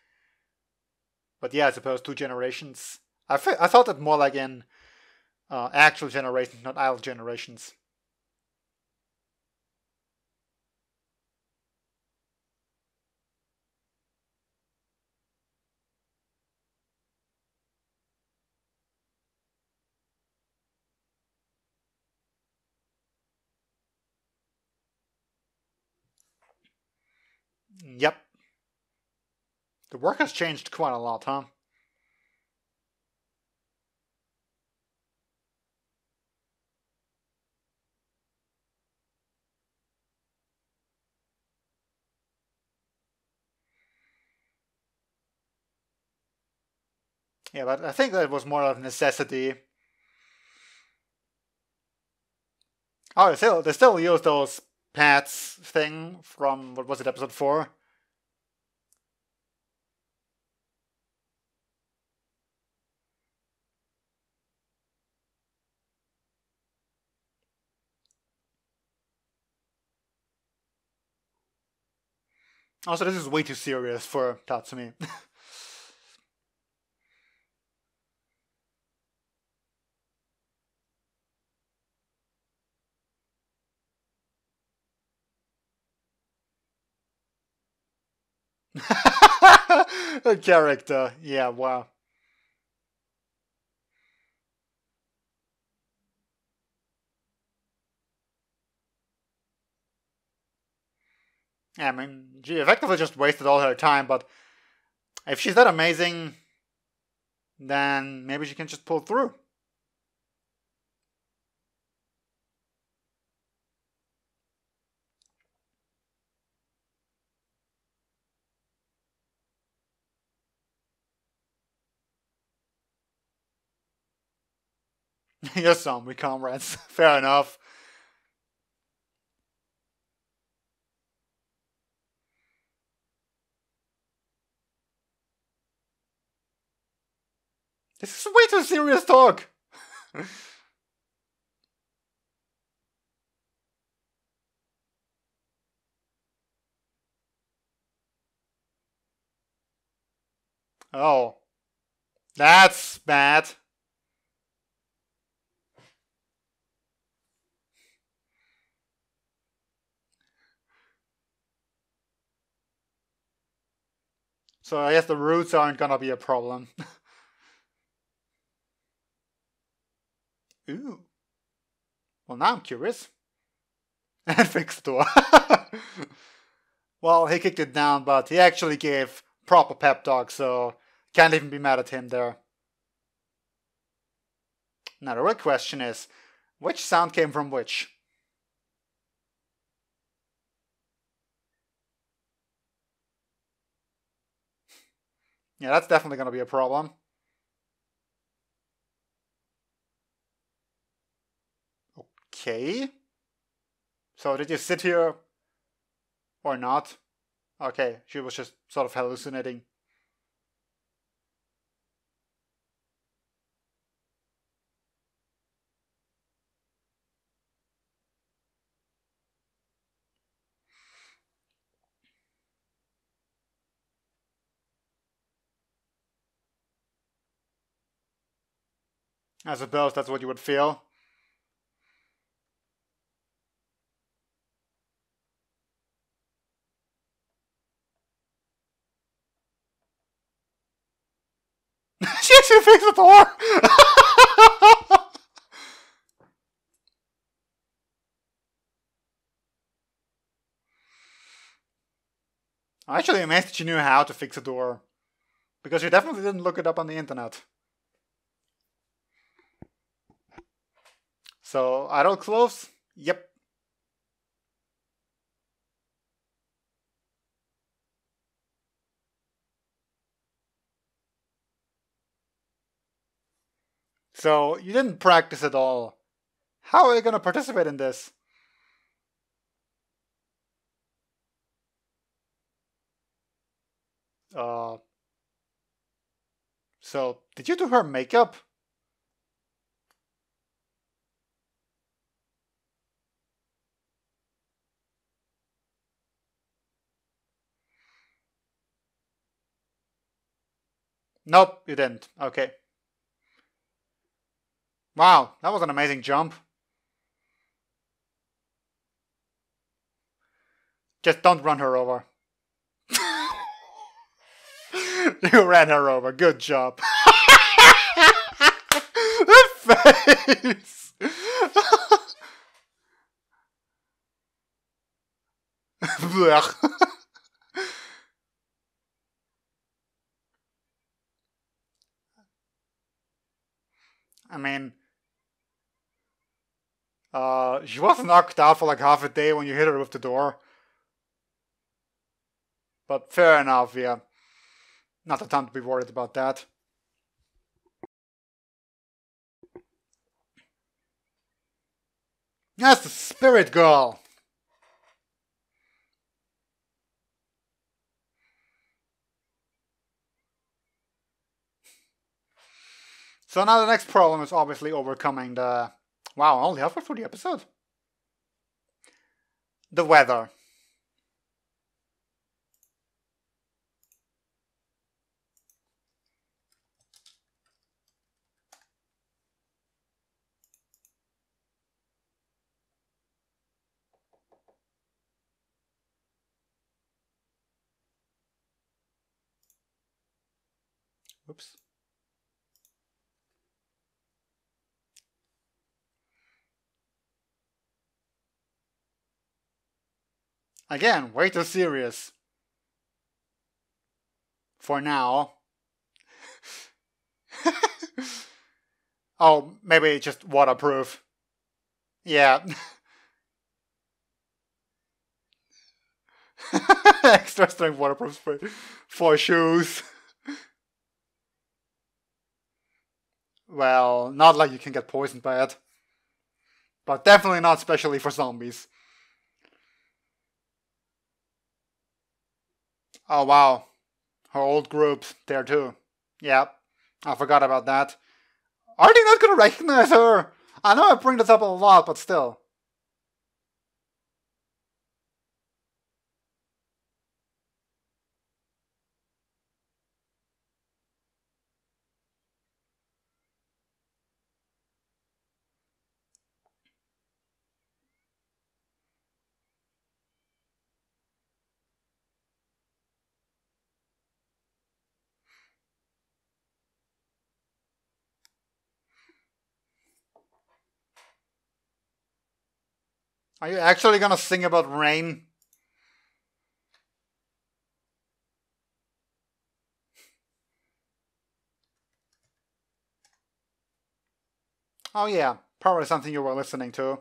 But yeah, I suppose 2 generations. I thought that more like in actual generations, not idle generations. Yep. The work has changed quite a lot, huh? Yeah, but I think that was more of necessity. Oh, they still use those pads thing from, what was it, episode 4? Also, this is way too serious for Tatsumi. The character, yeah, wow. Yeah, I mean, she effectively just wasted all her time, but if she's that amazing, then maybe she can just pull through. Yes, zombie comrades. Fair enough. This is way too serious talk. Oh, that's bad. So I guess the roots aren't gonna be a problem. Ooh. Well, now I'm curious. And fix the door. Well, he kicked it down, but he actually gave proper pep talk, so can't even be mad at him there. Now the real question is, which sound came from which? Yeah, that's definitely gonna be a problem. Okay. So did you sit here or not? Okay, she was just sort of hallucinating. I suppose that's what you would feel. She actually fixed the door! I'm actually amazed that she knew how to fix a door. Because she definitely didn't look it up on the internet. So, idle clothes? Yep. So, you didn't practice at all. How are you gonna participate in this? So, did you do her makeup? Nope, you didn't. Okay. Wow, that was an amazing jump. Just don't run her over. You ran her over. Good job. That face. I mean, she was knocked out for like half a day when you hit her with the door. But fair enough, yeah. Not the time to be worried about that. That's the spirit girl. So now the next problem is obviously overcoming the... Wow, only halfway through the episode. The weather. Oops. Again, way too serious. For now. Oh, maybe just waterproof. Yeah. Extra strength waterproof spray for shoes. Well, not like you can get poisoned by it. But definitely not specially for zombies. Oh wow. Her old group there too. Yep. I forgot about that. Are they not gonna recognize her? I know I bring this up a lot, but still. Are you actually gonna sing about rain? Oh yeah, probably something you were listening to.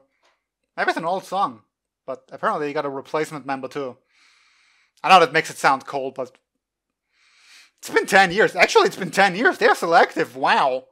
Maybe it's an old song, but apparently you got a replacement member too. I know that makes it sound cold, but it's been 10 years. Actually, it's been 10 years. They're selective. Wow.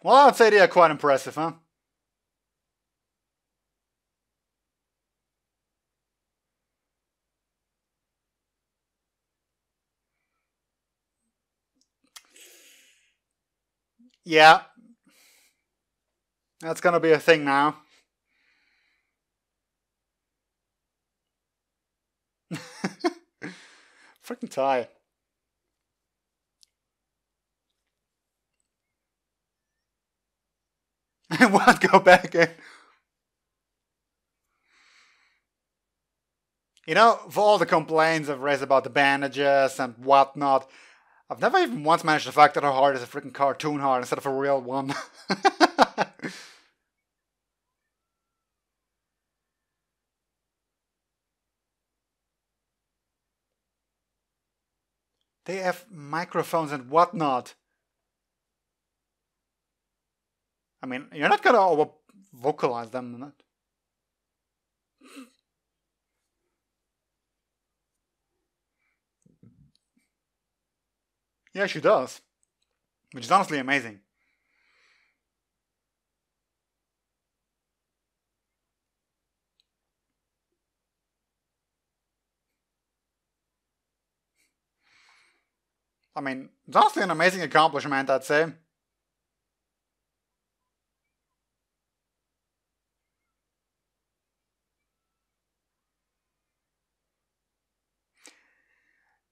Well, I'd say they are quite impressive, huh? Yeah. That's gonna be a thing now. Freaking tie. I won't go back in. You know, for all the complaints I've raised about the bandages and whatnot, I've never even once managed to fact that her heart is a freaking cartoon heart instead of a real one. They have microphones and whatnot. I mean, you're not gonna over vocalize them, not. Yeah, she does. Which is honestly amazing. I mean, it's honestly an amazing accomplishment, I'd say.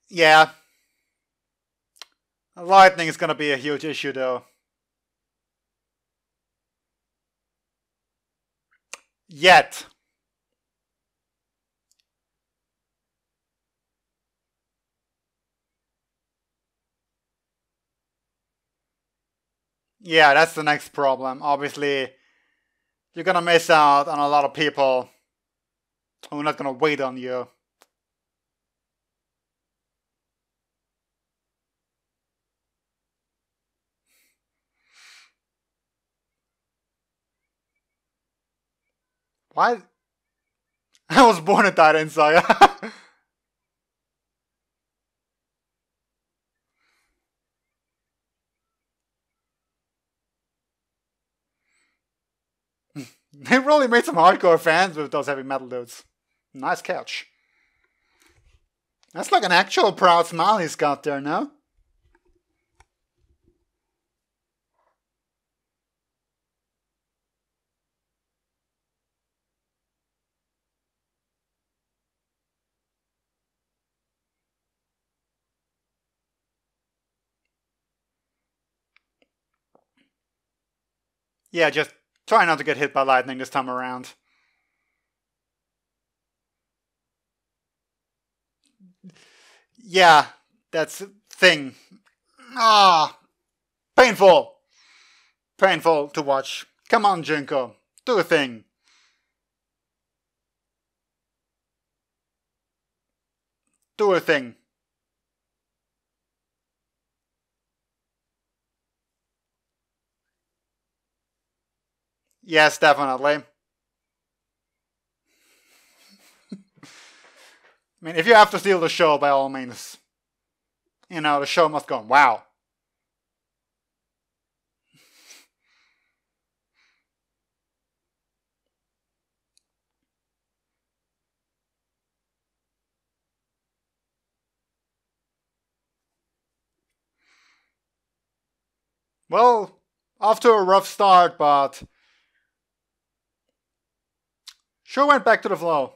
Yeah, lightning is gonna be a huge issue though. Yet. Yeah, that's the next problem. Obviously, you're gonna miss out on a lot of people who are not gonna wait on you. Why? I was born a Titan Saga. They really made some hardcore fans with those heavy metal dudes. Nice catch. That's like an actual proud smile he's got there, no? Yeah, just try not to get hit by lightning this time around. Yeah, that's a thing. Ah, painful. Painful to watch. Come on, Junko. Do a thing. Do a thing. Yes, definitely. I mean, if you have to steal the show, by all means. You know, the show must go on. Wow. Well, off to a rough start, but sure went back to the flow.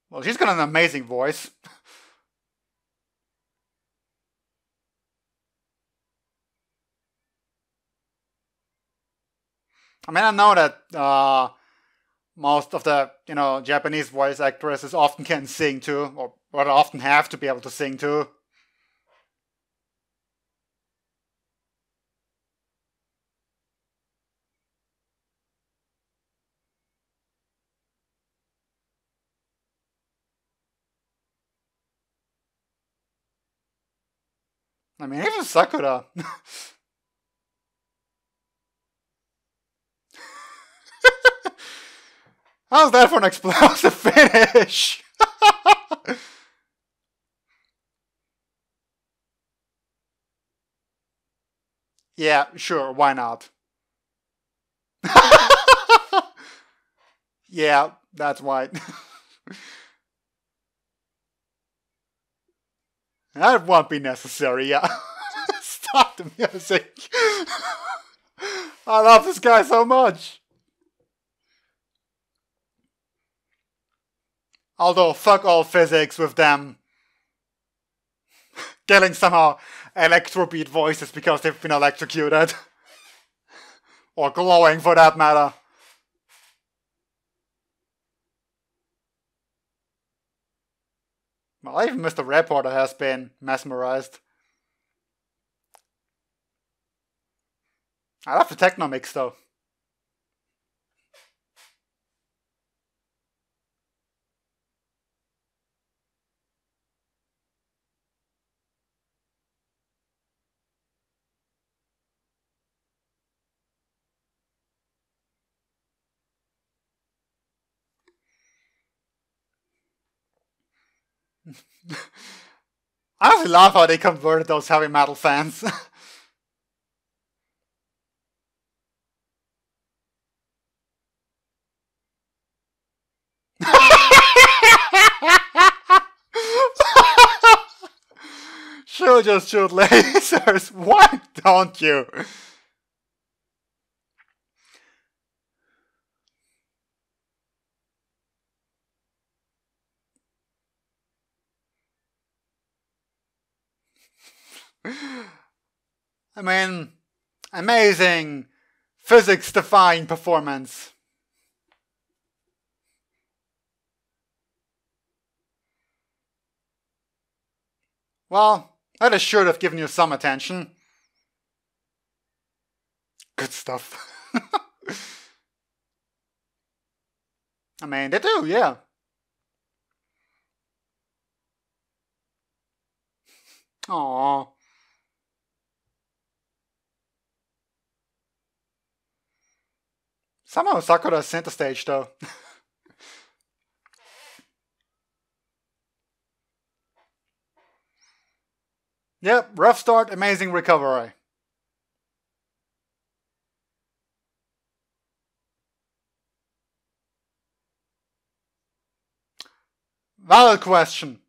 Well, she's got an amazing voice. I mean, I know that most of the, Japanese voice actresses often can sing too, or often have to be able to sing too. I mean, even Sakura. How's that for an explosive finish? Yeah, sure, why not? Yeah, that's why. That won't be necessary, yeah. Stop the music. I love this guy so much. Although, fuck all physics with them getting somehow electrobeat voices because they've been electrocuted. Or glowing, for that matter. Well, even Mr. Reporter has been mesmerized. I love the techno mix, though. I honestly love how they converted those heavy metal fans. Sure, just shoot lasers. Why don't you? I mean, amazing, physics-defying performance. Well, that should have given you some attention. Good stuff. I mean, they do, yeah. Aww. Somehow Sakura center stage, though. Yep, rough start, amazing recovery. Valid question.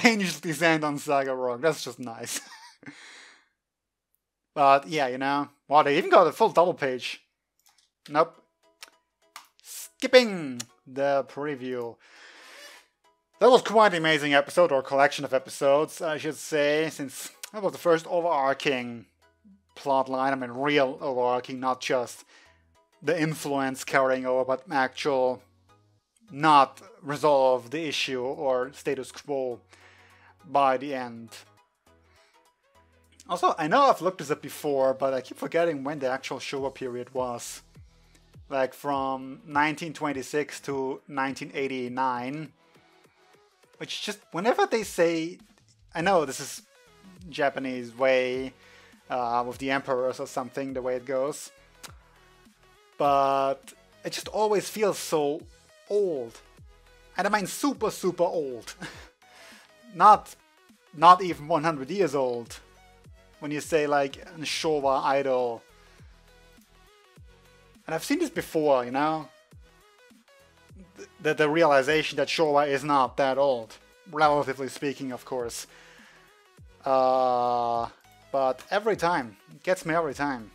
Angels descend on Saga Rock. That's just nice. But yeah, wow, they even got a full double page. Nope. Skipping the preview. That was quite an amazing episode, or collection of episodes, I should say, since that was the first overarching plotline. I mean, real overarching, not just the influence carrying over, but actual, not resolve the issue or status quo by the end. Also, I know I've looked this up before, but I keep forgetting when the actual Showa period was. Like from 1926 to 1989. Which just, whenever they say, I know this is Japanese way, with the emperors or something, the way it goes. But it just always feels so old. And I mean super, super old. Not even 100 years old. When you say like a Showa idol. And I've seen this before, the realization that Showa is not that old. Relatively speaking, of course. But every time, it gets me every time.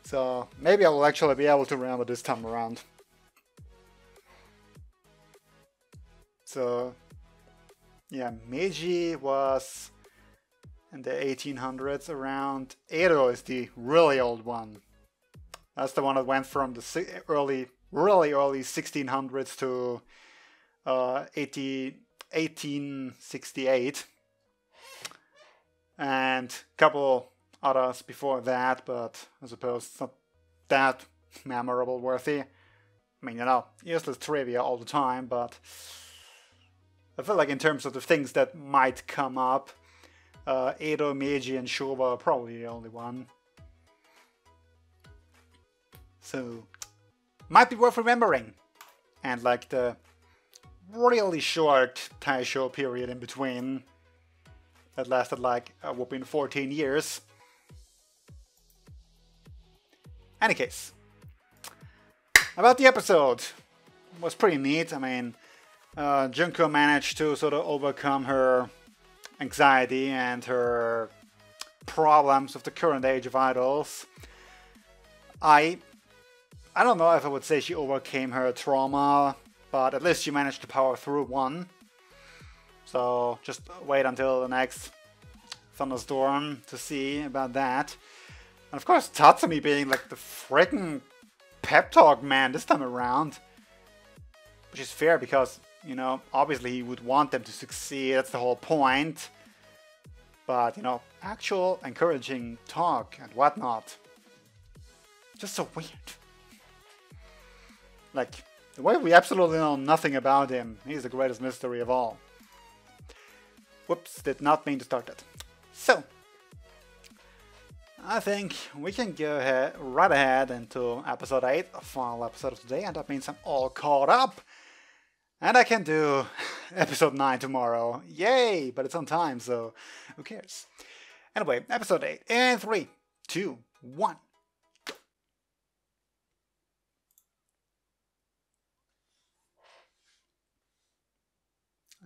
So maybe I will actually be able to remember this time around. So yeah, Meiji was in the 1800s around. Edo is the really old one. That's the one that went from the really early 1600s to 1868. And a couple others before that, but I suppose it's not that memorable worthy. I mean, you know, useless trivia all the time, but I feel like in terms of the things that might come up, Edo, Meiji, and Showa are probably the only one. So, might be worth remembering. And like the really short Taisho period in between that lasted like a whopping 14 years. Any case, about the episode, it was pretty neat. I mean, Junko managed to sort of overcome her anxiety and her problems of the current age of idols. I don't know if I would say she overcame her trauma, but at least she managed to power through one. So just wait until the next thunderstorm to see about that. And of course, Tatsumi being like the freaking pep talk man this time around. Which is fair because, you know, obviously he would want them to succeed, that's the whole point. But, you know, actual encouraging talk and whatnot. Just so weird. Like, the way we absolutely know nothing about him, he's the greatest mystery of all. Whoops, did not mean to start that. So, I think we can go right ahead into episode 8, the final episode of today, and that means I'm all caught up. And I can do episode 9 tomorrow. Yay! But it's on time, so who cares? Anyway, episode 8 in 3, 2, 1.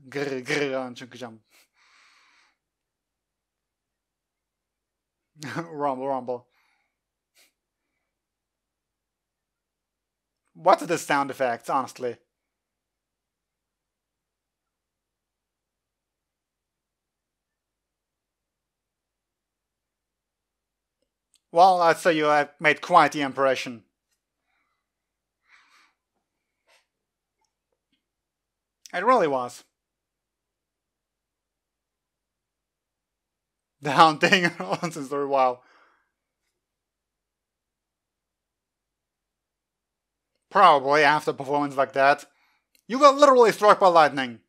Grr, grr, chunk jump. Rumble, rumble. What are the sound effects, honestly? Well, I'd say you have made quite the impression. It really was. The haunting nonsense story, wow. Probably after a performance like that, you got literally struck by lightning.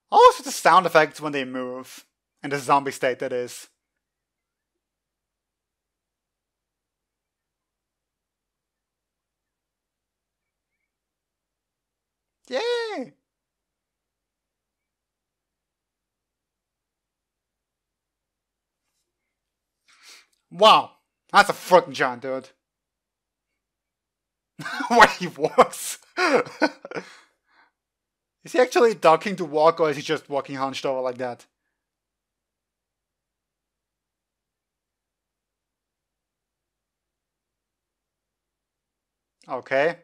Also the sound effects when they move, in the zombie state that is. Yay! Wow, that's a freaking giant dude. Where he walks. Is he actually ducking to walk, or is he just walking hunched over like that? Okay.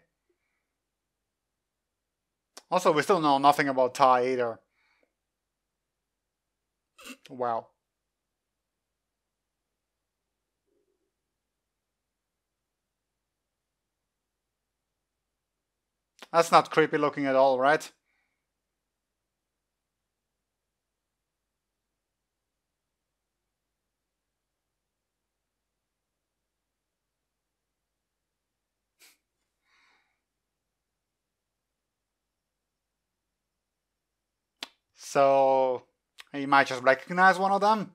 Also, we still know nothing about Tai either. Wow. That's not creepy looking at all, right? So, he might just recognize one of them.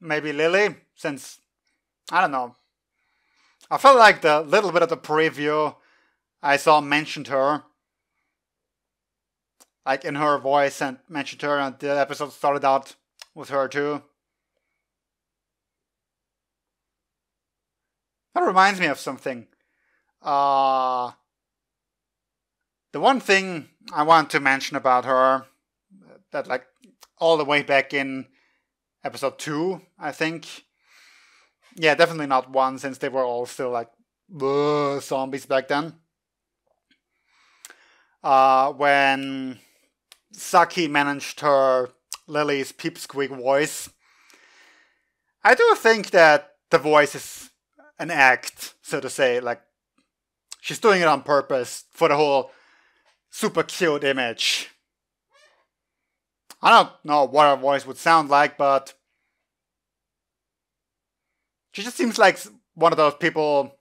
Maybe Lily, since, I don't know. I felt like the little bit of the preview I saw mentioned her. like in her voice and mentioned her, and the episode started out with her too. That reminds me of something. The one thing I want to mention about her, that like all the way back in episode 2, I think. Yeah, definitely not 1, since they were all still like zombies back then. When Saki managed her Lily's peep-squeak voice. I do think that the voice is an act, so to say. Like, she's doing it on purpose for the whole super cute image. I don't know what her voice would sound like, but she just seems like one of those people.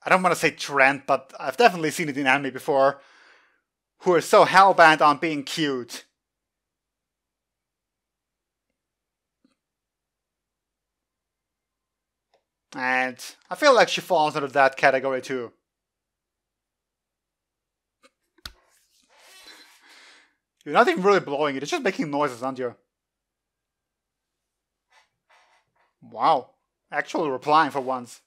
I don't want to say trend, but I've definitely seen it in anime before, who are so hellbent on being cute. And I feel like she falls under that category too. You're not even really blowing it, it's just making noises, aren't you? Wow, actually replying for once.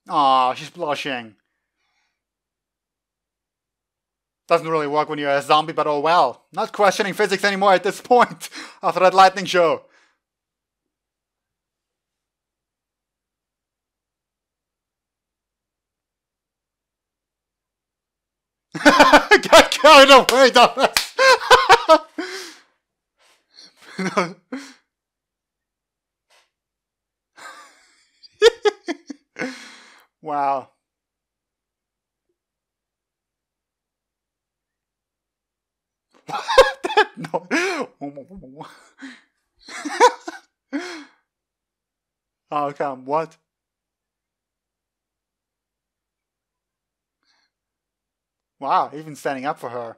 Aw, she's blushing. Doesn't really work when you're a zombie, but oh well. Not questioning physics anymore at this point, after that lightning show. Got carried away, dumbass! Wow. No. Oh, come, what? Wow, even standing up for her.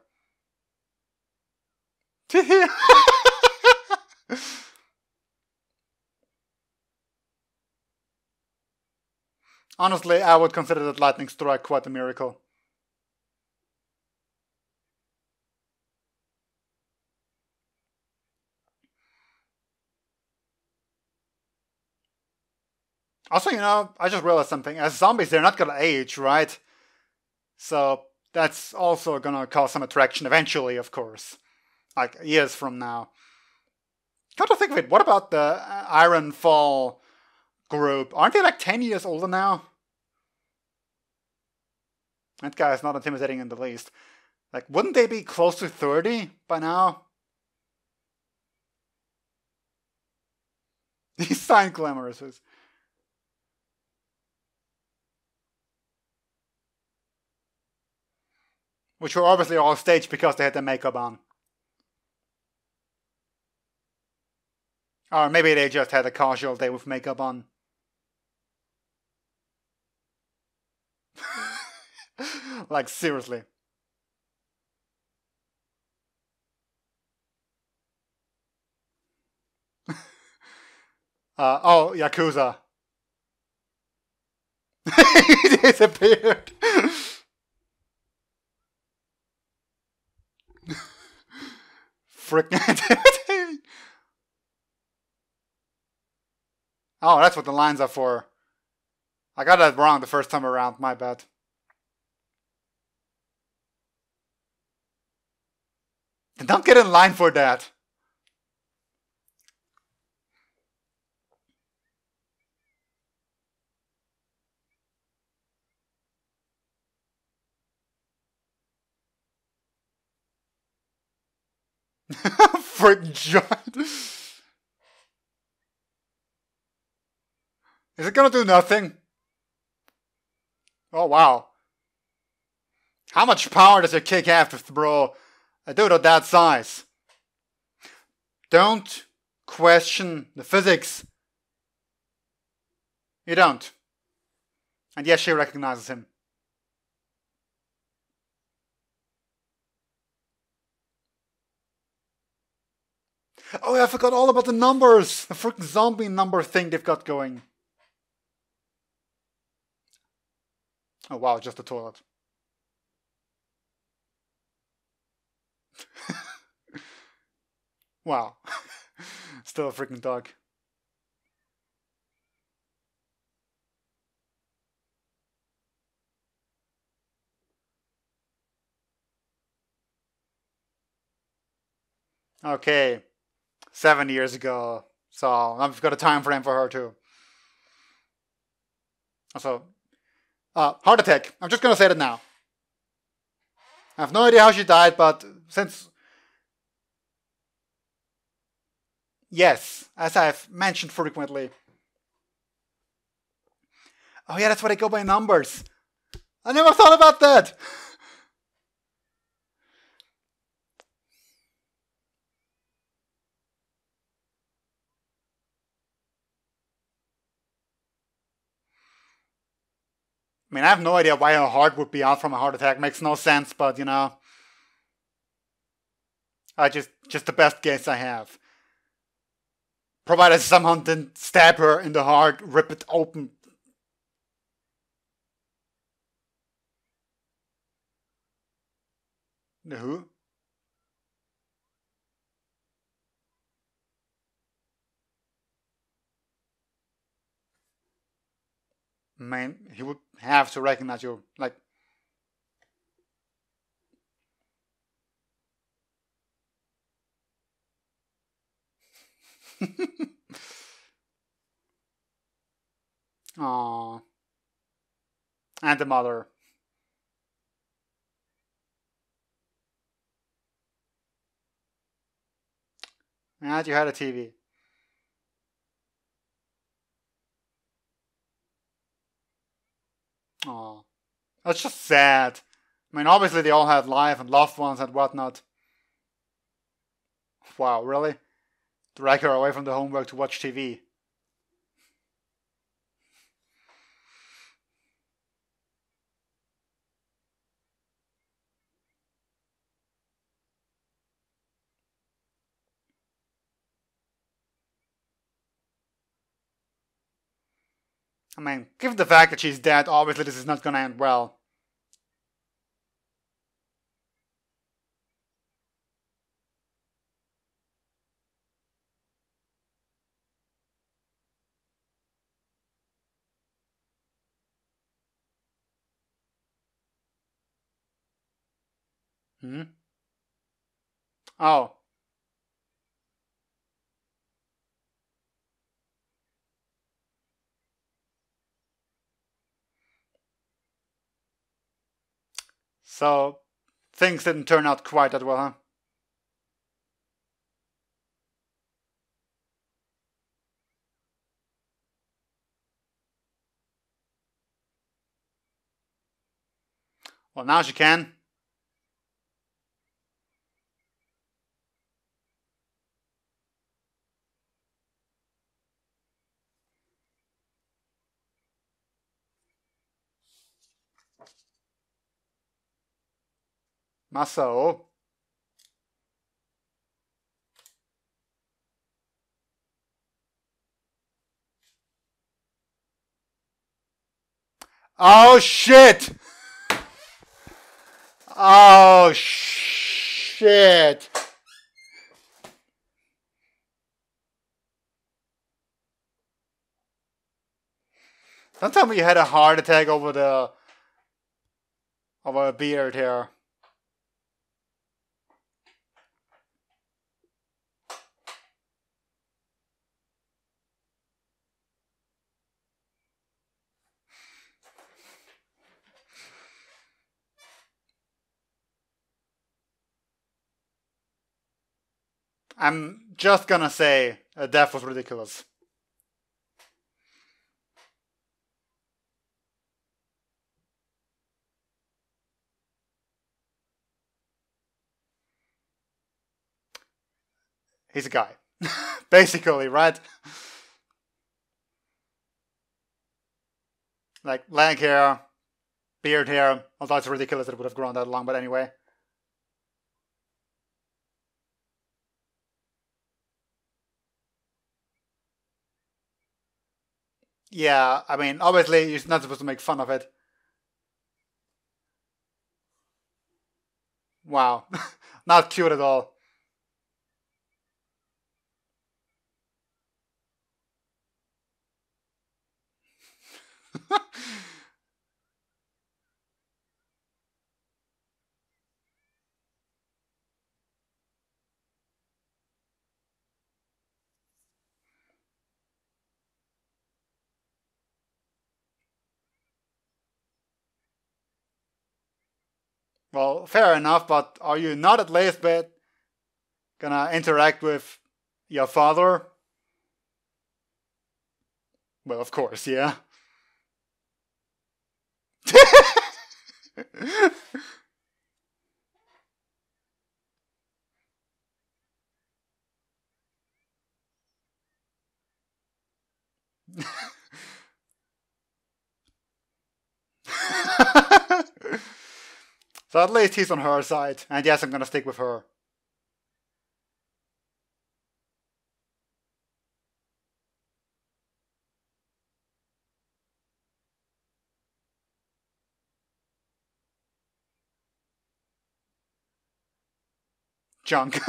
Honestly, I would consider that lightning strike quite a miracle. Also, you know, I just realized something. As zombies, they're not gonna age, right? So that's also gonna cause some attraction eventually, of course. Like, years from now. Come to think of it, what about the Ironfall group? Aren't they like 10 years older now? That guy is not intimidating in the least. Like, wouldn't they be close to 30 by now? These sign glamours. Which were obviously all staged because they had their makeup on. Or maybe they just had a casual day with makeup on. Like, seriously. Oh, Yakuza. He disappeared. Freaking. Oh, that's what the lines are for. I got that wrong the first time around, my bad. Don't get in line for that. Frick giant. Is it gonna do nothing? Oh wow. How much power does your kick have to throw a dude of that size? Don't question the physics. You don't. And yes, she recognizes him. Oh yeah, I forgot all about the numbers! The freaking zombie number thing they've got going. Oh wow, just the toilet. Wow. Still a freaking dog. Okay. 7 years ago. So I've got a time frame for her too. Also, heart attack. I'm just gonna say that now. I have no idea how she died, but since... Yes, as I've mentioned frequently. Oh yeah, that's why they go by numbers. I never thought about that. I mean, I have no idea why her heart would be out from a heart attack. Makes no sense, but you know, I just the best guess I have. Provided someone didn't stab her in the heart, rip it open. The who? I mean, he would have to recognize you, like... Aww. And the mother. And you had a TV. Aww. That's just sad. I mean, obviously they all had life and loved ones and whatnot. Wow, really? Drag her away from the homework to watch TV. I mean, given the fact that she's dead, obviously this is not gonna end well. Hmm? Oh. So, things didn't turn out quite that well, huh? Well, now she can. Maso. Oh shit! Oh shit! Don't tell me you had a heart attack over a beard here. I'm just gonna say death was ridiculous. He's a guy. Basically, right? Like, leg hair, beard hair. Although it's ridiculous that it would have grown that long, but anyway. Yeah, I mean, obviously, you're not supposed to make fun of it. Wow. Not cute at all. Well, fair enough, but are you not at least bit gonna interact with your father? Well, of course, yeah. So at least he's on her side, and yes, I'm gonna stick with her. Junk.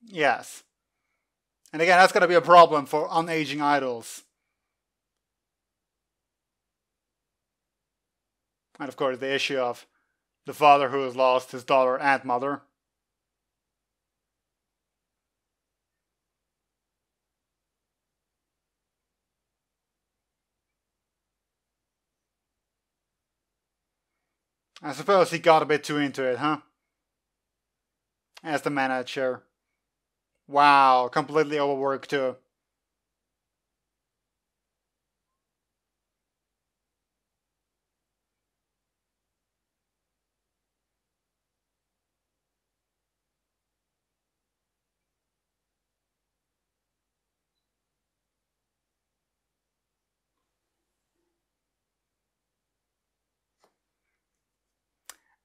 Yes. And again, that's gonna be a problem for unaging idols. And of course, the issue of the father who has lost his daughter and mother. I suppose he got a bit too into it, huh? As the manager. Wow, completely overworked too.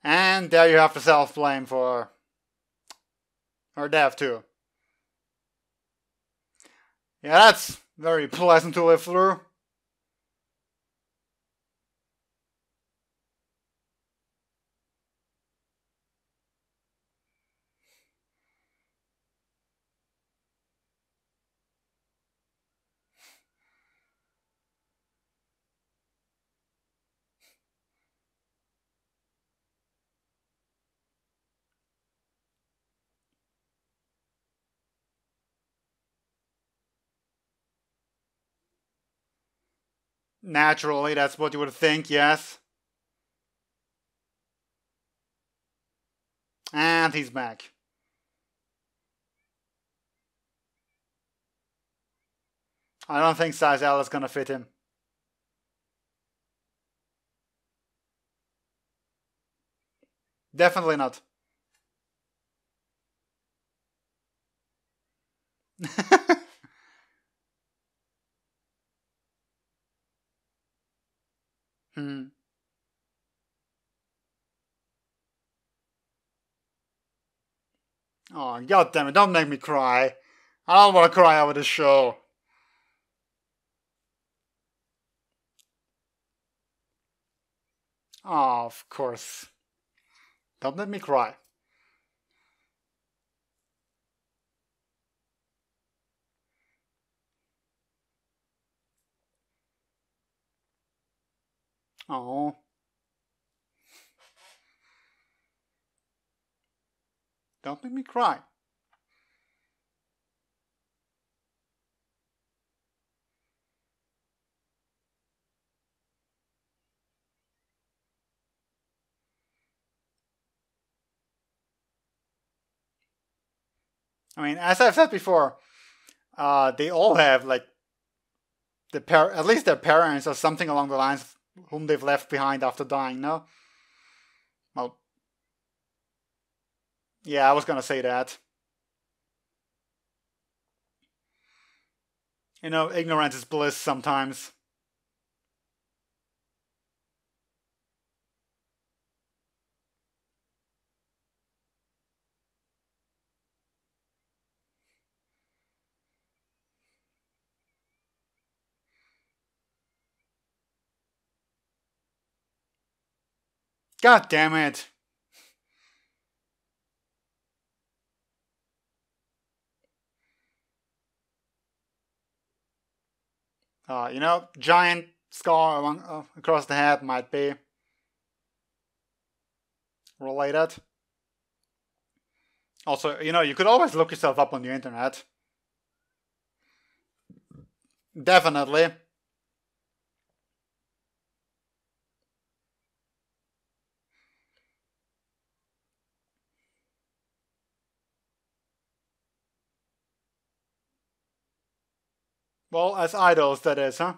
And there you have the self-blame for her death too. Yeah, that's very pleasant to live through. Naturally, that's what you would think, yes. And he's back. I don't think size L is gonna fit him. Definitely not. Hmm. Oh, god damn it, don't make me cry. I don't want to cry over this show. Oh, of course. Don't let me cry. Oh. Don't make me cry. I mean, as I've said before, they all have like at least their parents or something along the lines whom they've left behind after dying. No, well, yeah, I was gonna say that. You know, ignorance is bliss sometimes. God damn it. You know, giant scar across the head might be related. Also, you know, you could always look yourself up on the internet. Definitely. Well, as idols, that is, huh?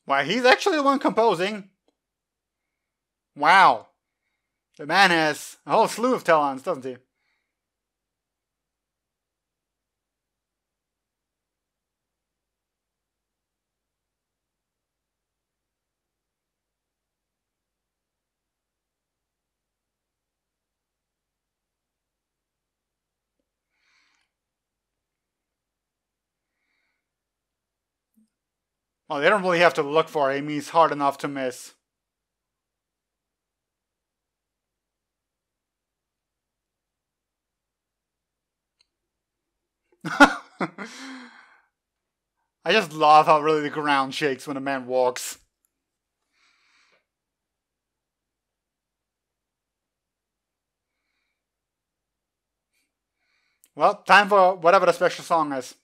Why, he's actually the one composing. Wow. The man has a whole slew of talents, doesn't he? Well, they don't really have to look for him, he's hard enough to miss. I just love how really the ground shakes when a man walks. Well, time for whatever the special song is.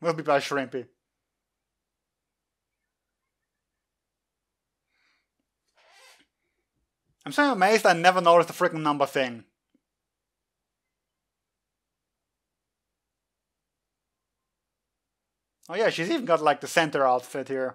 Will be by Shrimpy. I'm so amazed I never noticed the freaking number thing. Oh yeah, she's even got like the center outfit here.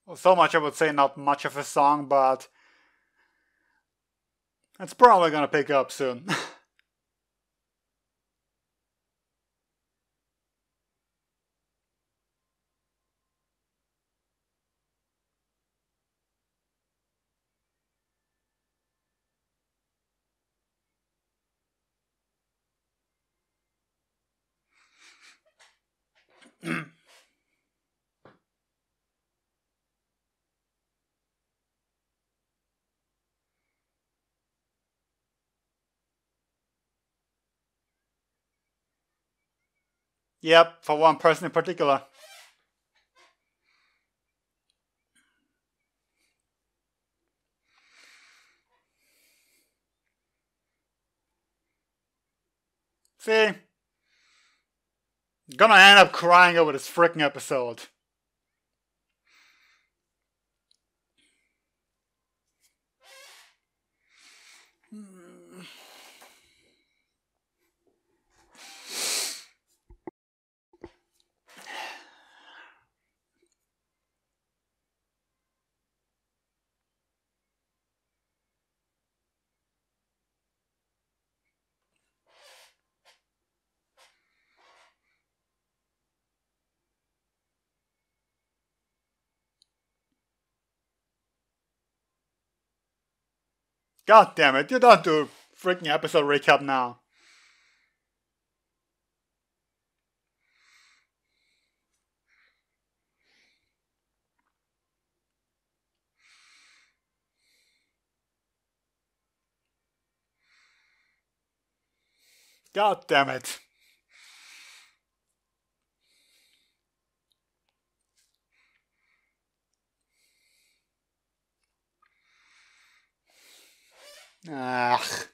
Well, so much I would say not much of a song, but it's probably gonna pick up soon. Yep, for one person in particular. See? Gonna end up crying over this freaking episode. God damn it, you don't do freaking episode recap now. God damn it. Ah.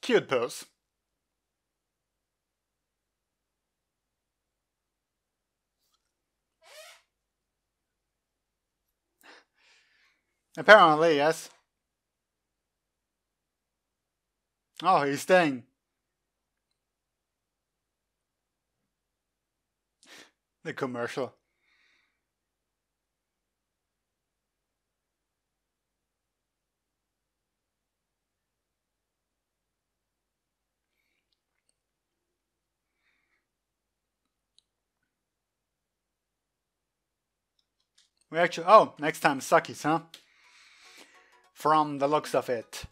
Cute pose. Apparently, yes. Oh, he's staying. The commercial. We actually... Oh, next time Suckies, huh? From the looks of it.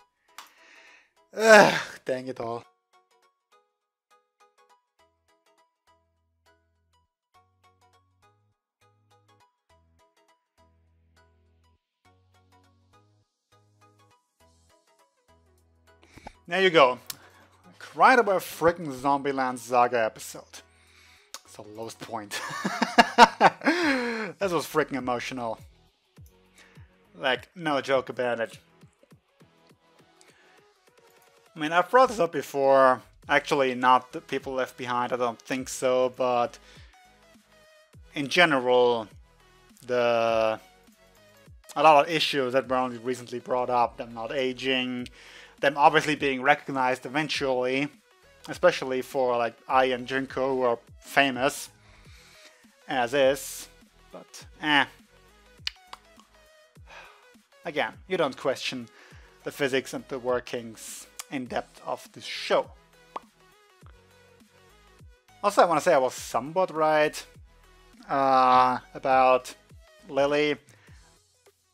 Ugh, dang it all. There you go. Right about freaking Zombieland Saga episode. It's the lowest point. This was freaking emotional. Like, no joke about it. I mean, I've brought this up before. Actually, not the People Left Behind, I don't think so, but in general, a lot of issues that were only recently brought up, them not aging, them obviously being recognized eventually, especially for like Ai and Junko, who are famous as is, but again, you don't question the physics and the workings in depth of this show. Also, I want to say I was somewhat right about Lily,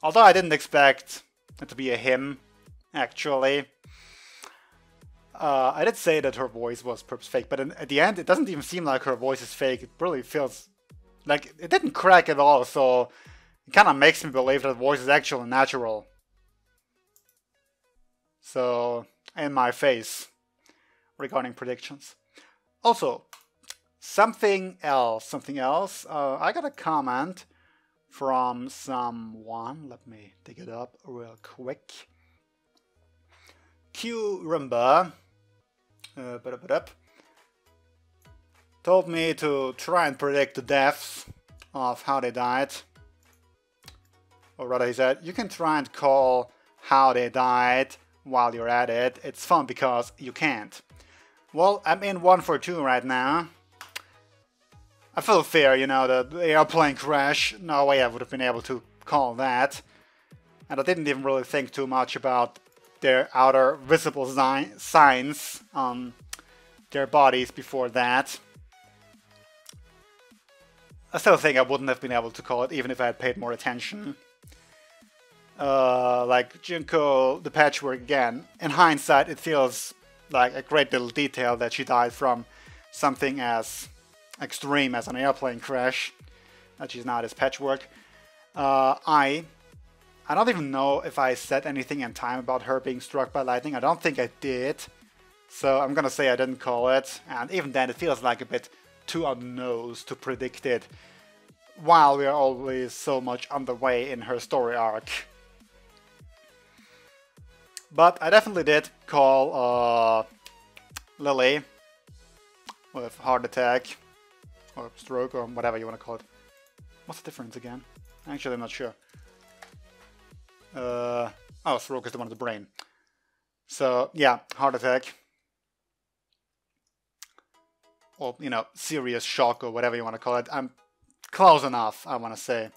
although I didn't expect it to be a him, actually. I did say that her voice was perhaps fake, but at the end it doesn't even seem like her voice is fake. It really feels like it didn't crack at all, so it kind of makes me believe that the voice is actually natural. So, in my face, regarding predictions. Also, something else. I got a comment from someone. Let me dig it up real quick. Q Rumba told me to try and predict the deaths of how they died. Or rather, he said, you can try and call how they died while you're at it. It's fun because you can't. Well, I'm in 1 for 2 right now. I feel fair, you know, the airplane crash. No way I would have been able to call that. And I didn't even really think too much about their outer visible signs on their bodies before that. I still think I wouldn't have been able to call it even if I had paid more attention. Like Junko, the patchwork again. In hindsight, it feels like a great little detail that she died from something as extreme as an airplane crash. That she's not as patchwork. I don't even know if I said anything in time about her being struck by lightning. I don't think I did. So I'm gonna say I didn't call it. And even then, it feels like a bit too on the nose to predict it, while we are always so much underway in her story arc. But I definitely did call Lily with heart attack, or stroke, or whatever you want to call it. What's the difference again? Actually, I'm not sure. Oh, stroke is the one of the brain. So, yeah, heart attack. Or, you know, serious shock, or whatever you want to call it. I'm close enough, I want to say.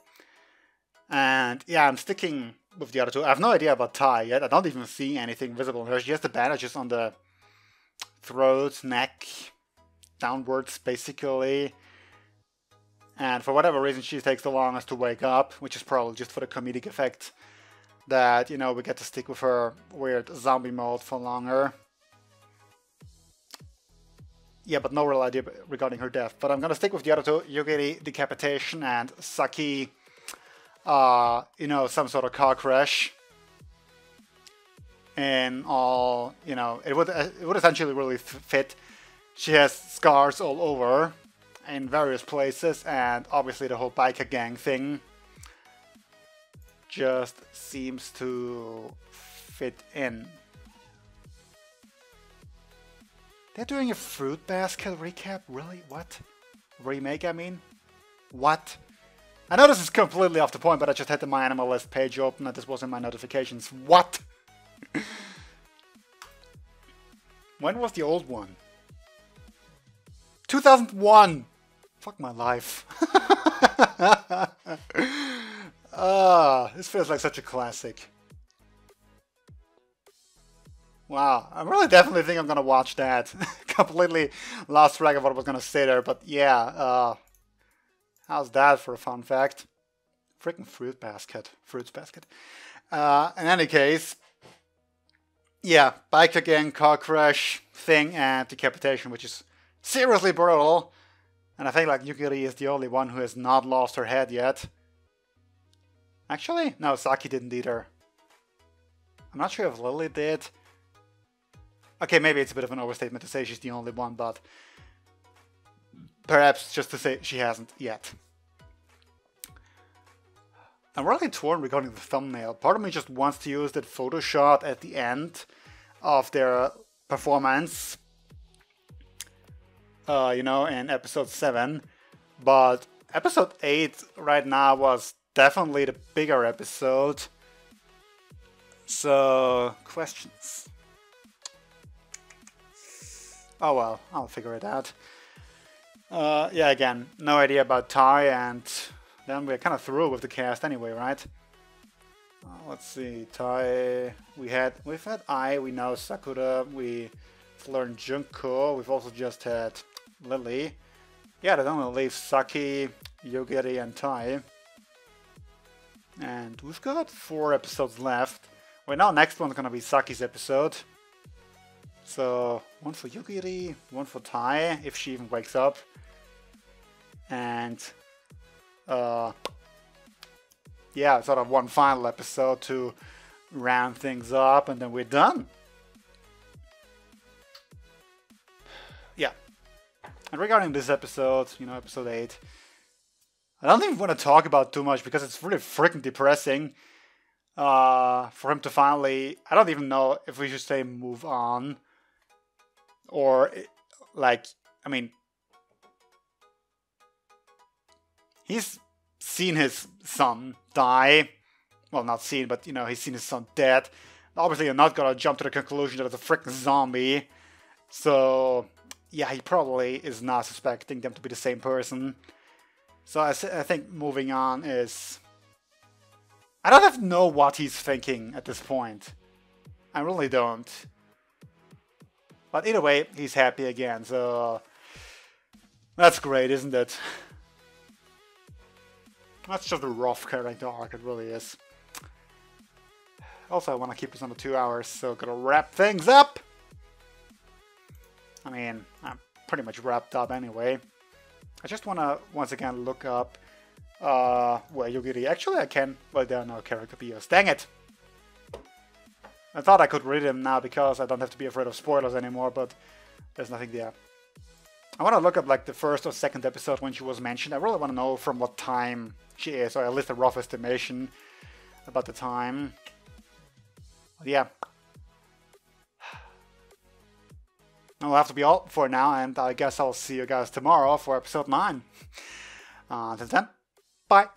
And, yeah, I'm sticking with the other two. I have no idea about Tai yet. I don't even see anything visible in her. She has the bandages on the throat, neck, downwards, basically. And for whatever reason, she takes the longest to wake up, which is probably just for the comedic effect that, you know, we get to stick with her weird zombie mode for longer. Yeah, but no real idea regarding her death. But I'm gonna stick with the other two, Yugiri decapitation and Saki, you know, some sort of car crash. And all, you know, it would essentially really fit. She has scars all over in various places, and obviously the whole biker gang thing just seems to fit in. They're doing a Fruit Basket recap? Really? What? Remake, I mean? What? I know this is completely off the point, but I just had the My Animal List page open and this was in my notifications. What? When was the old one? 2001! Fuck my life. This feels like such a classic. Wow, I really definitely think I'm gonna watch that. Completely lost track of what I was gonna say there, but yeah, how's that for a fun fact? Freaking fruits basket. In any case, yeah, biker gang, car crash, thing, and decapitation, which is seriously brutal. And I think like Yukiri is the only one who has not lost her head yet. Actually, no, Saki didn't either. I'm not sure if Lily did. Okay, maybe it's a bit of an overstatement to say she's the only one, but perhaps just to say she hasn't yet. I'm really torn regarding the thumbnail. Part of me just wants to use that photo shot at the end of their performance, you know, in episode 7. But episode 8 right now was definitely the bigger episode. So, questions. Oh well, I'll figure it out. Yeah, again, no idea about Tai, and then we're kind of through with the cast anyway, right? Let's see, Tai, we've had Ai, we know Sakura, we've learned Junko, we've also just had Lily. Yeah, that only leaves Saki, Yogiri, and Tai. And we've got 4 episodes left. Well, now next one's gonna be Saki's episode. So, 1 for Yogiri, 1 for Tai, if she even wakes up. And, yeah, sort of 1 final episode to round things up, and then we're done. Yeah. And regarding this episode, you know, episode 8, I don't even want to talk about too much because it's really freaking depressing. For him to finally, I don't even know if we should say move on. Or, like, I mean, he's seen his son die. Well, not seen, but, you know, he's seen his son dead. Obviously, you're not gonna jump to the conclusion that it's a freaking zombie. So, yeah, he probably is not suspecting them to be the same person. So I think moving on is... I don't even know what he's thinking at this point. I really don't. But either way, he's happy again, so... That's great, isn't it? That's just a rough character arc, it really is. Also, I want to keep this under 2 hours, so gotta wrap things up! I mean, I'm pretty much wrapped up anyway. I just want to, once again, look up where Yogiri... Actually, I can, but there are no character bios. Dang it! I thought I could read them now because I don't have to be afraid of spoilers anymore, but there's nothing there. I want to look up like the 1st or 2nd episode when she was mentioned. I really want to know from what time she is, or at least a rough estimation about the time. But yeah. That'll have to be all for now, and I guess I'll see you guys tomorrow for episode 9. Until then, bye!